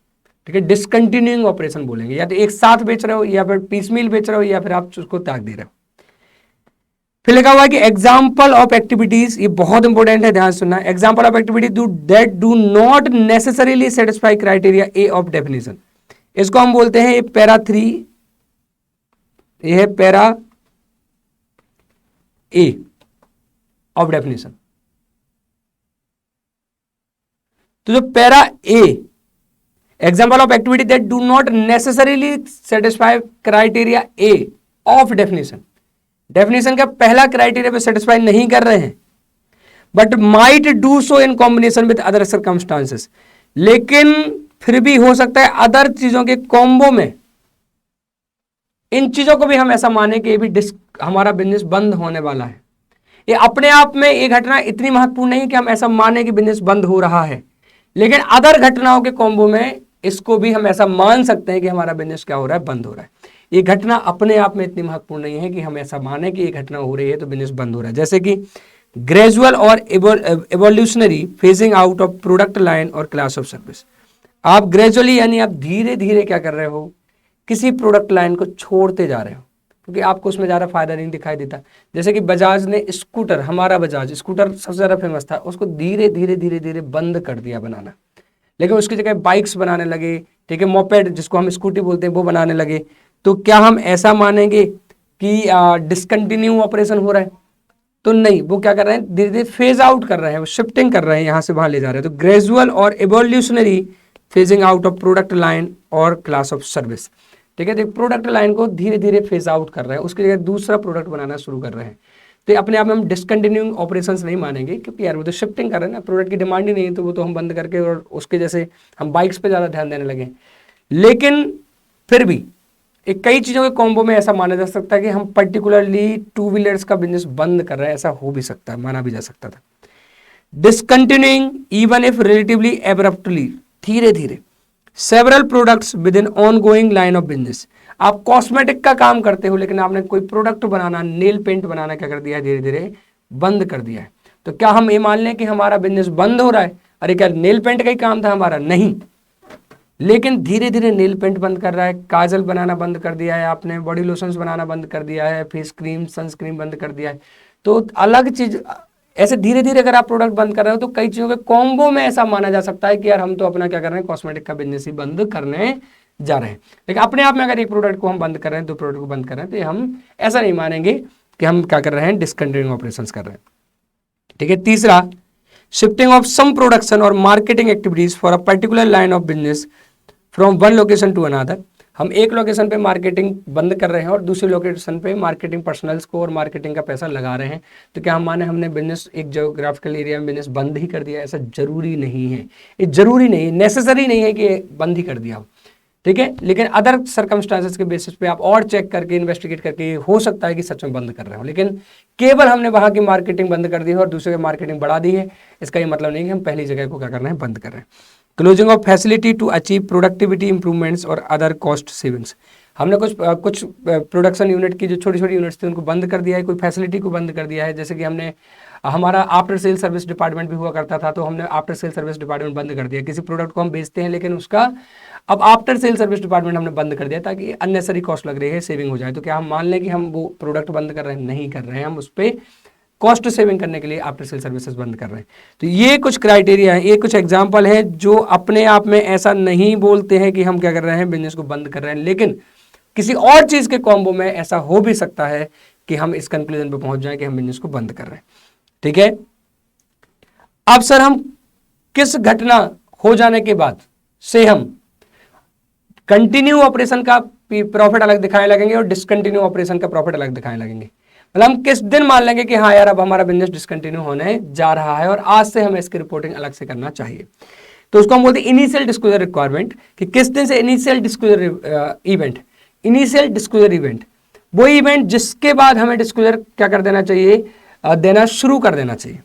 ठीक है, डिसकंटिन्यूइंग ऑपरेशन बोलेंगे। या तो एक साथ बेच रहे हो, या फिर पीसमील बेच रहे हो, या फिर आप उसको त्याग दे रहे हो। फिर लिखा हुआ है कि एग्जाम्पल ऑफ एक्टिविटीज, ये बहुत इंपॉर्टेंट है, ध्यान सुनना, example of activity that do not necessarily satisfy criteria A of definition, इसको हम बोलते हैं पैरा 3, ये है पैरा ए ऑफ डेफिनेशन। तो जो para A, example of activity that do not necessarily satisfy criteria A of definition, definition का पहला क्राइटेरिया पे सेटिस्फाई नहीं कर रहे हैं, but might do so in combination with other circumstances, लेकिन फिर भी हो सकता है अदर चीजों के कॉम्बो में इन चीजों को भी हम ऐसा माने कि ये भी हमारा बिजनेस बंद होने वाला है। ये अपने आप में ये घटना इतनी महत्वपूर्ण नहीं कि हम ऐसा माने कि बिजनेस बंद हो रहा है, लेकिन अदर घटनाओं के कॉम्बो में इसको भी हम ऐसा मान सकते हैं कि हमारा बिजनेस क्या हो रहा है, बंद हो रहा है। ये घटना अपने आप में इतनी महत्वपूर्ण नहीं है कि हम ऐसा माने कि ये घटना हो रही है तो बिजनेस बंद हो रहा है। जैसे कि ग्रेजुअल और evolutionary phasing out of product line और क्लास ऑफ सर्विस, आप ग्रेजुअली यानी आप धीरे धीरे क्या कर रहे हो, किसी प्रोडक्ट लाइन को छोड़ते जा रहे हो क्योंकि आपको उसमें ज़्यादा फायदा नहीं दिखाई देता। जैसे कि बजाज ने स्कूटर, हमारा बजाज स्कूटर सबसे ज़्यादा फेमस था, उसको धीरे धीरे धीरे धीरे बंद कर दिया बनाना, लेकिन उसकी जगह बाइक्स बनाने लगे, ठीक है, मोपेड जिसको हम स्कूटी बोलते हैं वो बनाने लगे। तो क्या हम ऐसा मानेंगे कि डिसकंटिन्यू ऑपरेशन हो रहा है? तो नहीं, वो क्या कर रहे हैं, धीरे धीरे फेज आउट कर रहे हैं, वो शिफ्टिंग कर रहे हैं, यहाँ से वहाँ ले जा रहे हैं। तो ग्रेजुअल और evolutionary phasing out of product line और क्लास ऑफ सर्विस, ठीक है, तो प्रोडक्ट लाइन को धीरे धीरे फेज आउट कर रहे हैं, उसकी जगह दूसरा प्रोडक्ट बनाना शुरू कर रहे हैं। तो अपने आप में हम डिसकंटिन्यूइंग ऑपरेशंस नहीं मानेंगे क्योंकि यार वो तो शिफ्टिंग कर रहे हैं ना, प्रोडक्ट की डिमांड ही नहीं है तो वो तो हम बंद करके और उसके जैसे हम बाइक्स पे ज़्यादा ध्यान देने लगे। लेकिन फिर भी एक कई चीज़ों के कॉम्बो में ऐसा माना जा सकता है कि हम पर्टिकुलरली टू व्हीलर्स का बिजनेस बंद कर रहे हैं, ऐसा हो भी सकता है, माना भी जा सकता था। Discontinuing even if relatively abruptly, धीरे धीरे several products with in ongoing line of business. आप कॉस्मेटिक का काम करते हो लेकिन आपने कोई प्रोडक्ट बनाना, नेल पेंट बनाना क्या कर दिया है, धीरे धीरे बंद कर दिया है। तो क्या हम ये मान लें कि हमारा बिजनेस बंद हो रहा है? अरे क्या नेल पेंट का ही काम था हमारा? नहीं, लेकिन धीरे धीरे नेल पेंट बंद कर रहा है, काजल बनाना बंद कर दिया है आपने, बॉडी लोशंस बनाना बंद कर दिया है, फेस क्रीम, सनस्क्रीन बंद कर दिया है। तो अलग चीज ऐसे धीरे धीरे अगर आप प्रोडक्ट बंद कर रहे हो तो कई चीजों के कॉम्बो में ऐसा माना जा सकता है कि यार हम तो अपना क्या कर रहे हैं, कॉस्मेटिक का बिजनेस ही बंद करने जा रहे हैं। लेकिन अपने आप में अगर एक प्रोडक्ट को हम बंद कर रहे हैं, दो प्रोडक्ट को बंद कर रहे हैं, तो हम ऐसा नहीं मानेंगे कि हम क्या कर रहे हैं, डिसकंटिन्यूइंग ऑपरेशंस कर रहे हैं। ठीक है। तीसरा, शिफ्टिंग ऑफ सम प्रोडक्शन और marketing activities for a particular line of business from one location to another. हम एक लोकेशन पे मार्केटिंग बंद कर रहे हैं और दूसरी लोकेशन पे मार्केटिंग पर्सनल्स को और मार्केटिंग का पैसा लगा रहे हैं। तो क्या हम माने हमने बिजनेस एक ज्योग्राफिकल एरिया में बिजनेस बंद ही कर दिया? ऐसा जरूरी नहीं है, ये जरूरी नहीं, नेसेसरी नहीं है कि बंद ही कर दिया, ठीक है। लेकिन अदर सर्कमस्टांसेस के बेसिस पे आप और चेक करके इन्वेस्टिगेट करके हो सकता है कि सच में बंद कर रहे हो, लेकिन केवल हमने वहां की मार्केटिंग बंद कर दी है और दूसरे की मार्केटिंग बढ़ा दी है, इसका ये मतलब नहीं कि हम पहली जगह को क्या कर रहे हैं, बंद कर रहे हैं। Closing of facility to achieve productivity improvements और अदर कॉस्ट सेविंग्स। हमने कुछ प्रोडक्शन यूनिट की जो छोटी छोटी यूनिट्स थी उनको बंद कर दिया है, कोई फैसिलिटी को बंद कर दिया है। जैसे कि हमने हमारा आफ्टर सेल सर्विस डिपार्टमेंट भी हुआ करता था, तो हमने आफ्टर सेल सर्विस डिपार्टमेंट बंद कर दिया। किसी प्रोडक्ट को हम बेचते हैं लेकिन उसका अब आफ्टर सेल सर्विस डिपार्टमेंट हमने बंद कर दिया ताकि अननेसरी कॉस्ट लग रही है, सेविंग हो जाए। तो क्या हम मान लें कि हम वो प्रोडक्ट बंद कर रहे हैं? नहीं कर रहे हैं, हम उस पर कॉस्ट सेविंग करने के लिए आफ्टर सेल सर्विसेज बंद कर रहे हैं। तो ये कुछ क्राइटेरिया है, ये कुछ एग्जांपल है जो अपने आप में ऐसा नहीं बोलते हैं कि हम क्या कर रहे हैं, बिजनेस को बंद कर रहे हैं, लेकिन किसी और चीज के कॉम्बो में ऐसा हो भी सकता है कि हम इस कंक्लूजन पे पहुंच जाएं कि हम बिजनेस को बंद कर रहे हैं, ठीक है। अब सर हम किस घटना हो जाने के बाद से हम कंटिन्यू ऑपरेशन का प्रॉफिट अलग दिखाने लगेंगे और डिसकंटिन्यू ऑपरेशन का प्रॉफिट अलग दिखाने लगेंगे? मतलब हम किस दिन मान लेंगे कि हाँ यार अब हमारा बिजनेस डिसकंटिन्यू होने जा रहा है और आज से हमें इसकी रिपोर्टिंग अलग से करना चाहिए। तो उसको हम बोलते हैं इनिशियल डिस्क्लोजर रिक्वायरमेंट, कि किस दिन से initial disclosure event. Initial disclosure event वो इवेंट जिसके बाद हमें डिस्क्लोजर क्या कर देना चाहिए, देना शुरू कर देना चाहिए।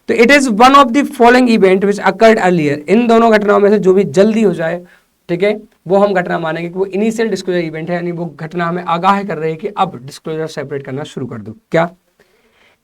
तो it is one of the following event which occurred earlier. इन दोनों घटनाओं में से जो भी जल्दी हो जाए, ठीक है, वो हम घटना मानेंगे कि वो इनिशियल डिस्क्लोजर इवेंट है, यानी वो घटना हमें आगाह कर रही है कि अब डिस्क्लोजर सेपरेट करना शुरू कर दो। क्या?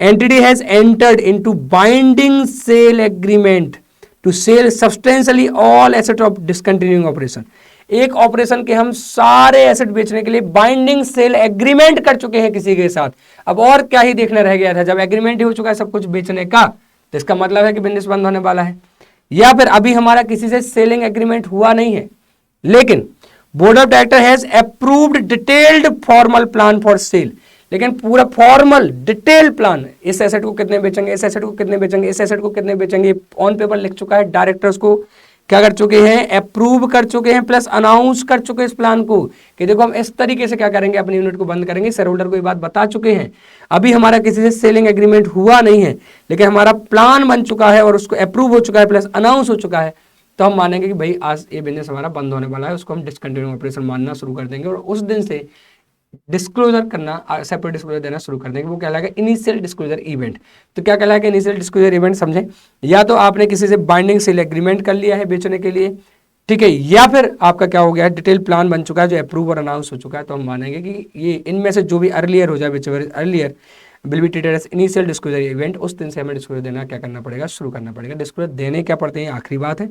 Entity has entered into binding sale agreement to sell substantially all asset of discontinuing operation. एक ऑपरेशन के हम सारे एसेट बेचने के लिए बाइंडिंग सेल एग्रीमेंट कर चुके हैं किसी के साथ। अब और क्या ही देखना रह गया था, जब एग्रीमेंट ही हो चुका है सब कुछ बेचने का, तो इसका मतलब है कि बिजनेस बंद होने वाला है। या फिर अभी हमारा किसी से सेलिंग एग्रीमेंट हुआ नहीं है, लेकिन board of director has approved detailed formal plan for sale. लेकिन पूरा फॉर्मल डिटेल प्लान, इस एसेट को कितने बेचेंगे, इस एसेट को कितने बेचेंगे, इस एसेट को कितने बेचेंगे, ऑन पेपर लिख चुका है। डायरेक्टर्स को क्या कर चुके हैं, अप्रूव कर चुके हैं, प्लस अनाउंस कर चुके हैं इस प्लान को कि देखो हम इस तरीके से क्या करेंगे, अपनी यूनिट को बंद करेंगे। शेयर होल्डर को ये बात बता चुके हैं। अभी हमारा किसी से सेलिंग एग्रीमेंट हुआ नहीं है, लेकिन हमारा प्लान बन चुका है और उसको अप्रूव हो चुका है, प्लस अनाउंस हो चुका है। तो हम मानेंगे कि भाई आज ये बिजनेस हमारा बंद होने वाला है, उसको हम डिसकंटिन्यू ऑपरेशन मानना शुरू कर देंगे और उस दिन से डिस्क्लोजर करना, सेपरेट डिस्क्लोजर देना शुरू कर देंगे। वो कहलाएगा इनिशियल डिस्क्लोजर इवेंट। तो क्या कहलाएगा इनिशियल डिस्क्लोजर इवेंट, समझे? या तो आपने किसी से बाइंडिंग सेल एग्रीमेंट कर लिया है बेचने के लिए, ठीक है, या फिर आपका क्या हो गया है, डिटेल प्लान बन चुका है जो अप्रूव और अनाउंस हो चुका है। तो हम मानेंगे कि ये इनमें से जो भी अर्लियर हो जाए, whichever earlier will be treated as initial disclosure event, उस दिन से हमें डिस्क्लोजर देना क्या करना पड़ेगा, शुरू करना पड़ेगा। डिस्क्लोजर देने क्या पड़ते हैं, आखिरी बात है,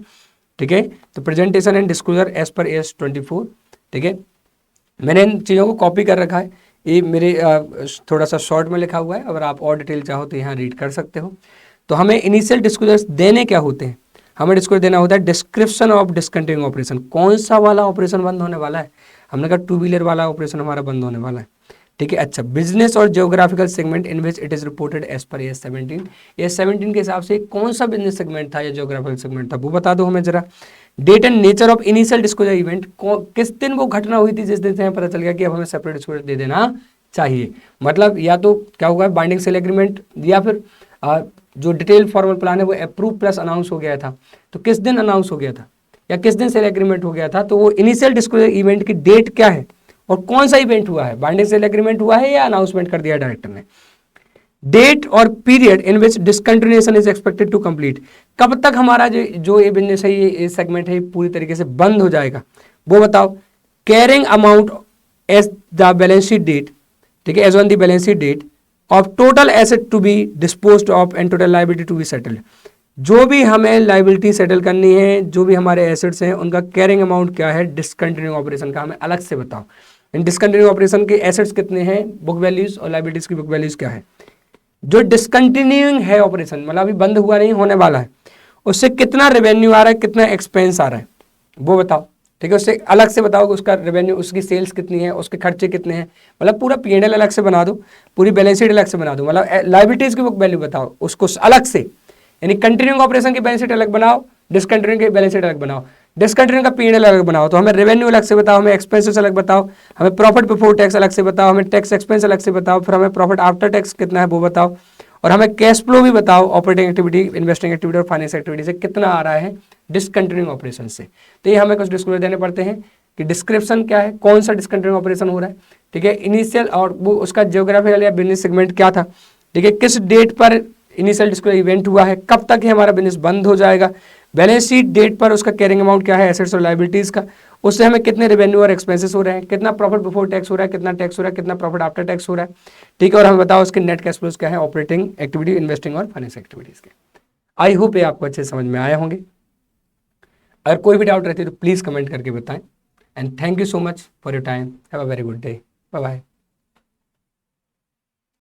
ठीक है। तो presentation and disclosure as per AS 24, ठीक है। मैंने इन चीज़ों को कॉपी कर रखा है, ये मेरे थोड़ा सा शॉर्ट में लिखा हुआ है, अगर आप और डिटेल चाहो तो यहाँ रीड कर सकते हो। तो हमें इनिशियल डिस्क्लोजर्स देने क्या होते हैं, हमें डिस्क्लोजर देना होता है डिस्क्रिप्शन ऑफ डिसकंटिन्यूइंग ऑपरेशन। कौन सा वाला ऑपरेशन बंद होने वाला है, हमने कहा 2 व्हीलर वाला ऑपरेशन हमारा बंद होने वाला है, ठीक है। अच्छा, बिजनेस और geographical segment in which it is reported as per AS 17। AS 17 के हिसाब से कौन सा बिजनेस सेगमेंट था या जियोग्राफिकल सेगमेंट था, वो बता दो हमें जरा। Date and nature of initial disclosure event, किस दिन वो घटना हुई थी जिस दिन से हमें पता चल गया कि अब हमें सेपरेट डिस्क्लोजर दे देना चाहिए। मतलब या तो क्या होगा, बाइंडिंग सेल एग्रीमेंट, या फिर जो डिटेल फॉर्मल प्लान है वो अप्रूव प्लस अनाउंस हो गया था। तो किस दिन अनाउंस हो गया था या किस दिन सेल एग्रीमेंट हो गया था, तो वो इनिशियल डिस्क्लोजर इवेंट की डेट क्या है और कौन सा इवेंट हुआ है, बाइंडिंग सेल एग्रीमेंट हुआ है या अनाउंसमेंट कर दिया डायरेक्टर ने। डेट और period in which discontinuation is expected to complete, कब तक हमारा जो ये बिजनेस है, ये सेगमेंट है, पूरी तरीके से बंद हो जाएगा, वो बताओ। Carrying amount as the balance sheet date, ठीक है, as on the balance sheet date of total asset to be disposed of and total liability to be settled. जो भी हमें लायबिलिटी सेटल करनी है, जो भी हमारे एसेट्स हैं, उनका कैरिंग अमाउंट क्या है डिसकंटिन्यू ऑपरेशन का, हमें अलग से बताओ। इन डिसकंटिन्यू ऑपरेशन के एसेट्स कितने हैं, बुक वैल्यूज, और लायबिलिटीज की बुक वैल्यूज क्या है। जो डिसकंटिन्यूइंग है ऑपरेशन, मतलब अभी बंद हुआ नहीं, होने वाला है, उससे कितना रेवेन्यू आ रहा है, कितना एक्सपेंस आ रहा है, वो बताओ। ठीक है, उससे अलग से बताओ कि उसका रेवेन्यू, उसकी सेल्स कितनी है, उसके खर्चे कितने हैं, मतलब पूरा P&L अलग से बना दो, पूरी बैलेंस शीट अलग से बना दो, मतलब लायबिलिटीज की बुक वैल्यू बताओ उसको अलग से, यानी कंटिन्यूइंग ऑपरेशन की बैलेंस शीट अलग बनाओ, डिसकंटिन्यूइंग की बैलेंस शीट अलग बनाओ, डिसकंटिन्यूइंग का P&L अलग बनाओ, तो हमें रेवेन्यू अलग से बताओ, हमें एक्सपेंसेस अलग बताओ, हमें प्रॉफिट बिफोर टैक्स अलग से बताओ, हमें टैक्स एक्सपेंस अलग से बताओ, फिर हमें प्रॉफिट आफ्टर टैक्स कितना है वो बताओ, और हमें कैश फ्लो भी बताओ, ऑपरेटिंग एक्टिविटी, इन्वेस्टिंग एक्टिविटी और फाइनेंस एक्टिविटी से कितना आ रहा है डिसकंटिन्यूइंग ऑपरेशन से। तो ये हमें कुछ डिस्क्लोजर देने पड़ते हैं कि डिस्क्रिप्शन क्या है, कौन सा डिसकंटिन्यूइंग ऑपरेशन हो रहा है, ठीक है, इनिशियल और वो उसका जियोग्राफिकल या बिजनेस सेगमेंट क्या था, ठीक है, किस डेट पर इनिशियल डिस्क्लोजर इवेंट हुआ है, कब तक ये हमारा बिजनेस बंद हो जाएगा, बैलेंस शीट डेट पर उसका कैरिंग अमाउंट क्या है एसेट्स और लायबिलिटीज का, उससे हमें कितने रेवेन्यू और एक्सपेंसेस हो रहे हैं, कितना प्रॉफिट बिफोर टैक्स हो रहा है, कितना टैक्स हो रहा है, कितना प्रॉफिट आफ्टर टैक्स हो रहा है, ठीक है, और हमें बताओ उसके नेट कैश फ्लोज क्या है, ऑपरेटिंग एक्टिविटी, इन्वेस्टिंग और फाइनेंस एक्टिविटीज के। आई होप ये आपको अच्छे समझ में आए होंगे। अगर कोई भी डाउट रहती है तो प्लीज़ कमेंट करके बताएं। And thank you so much for your time. Have a very good day. Bye bye.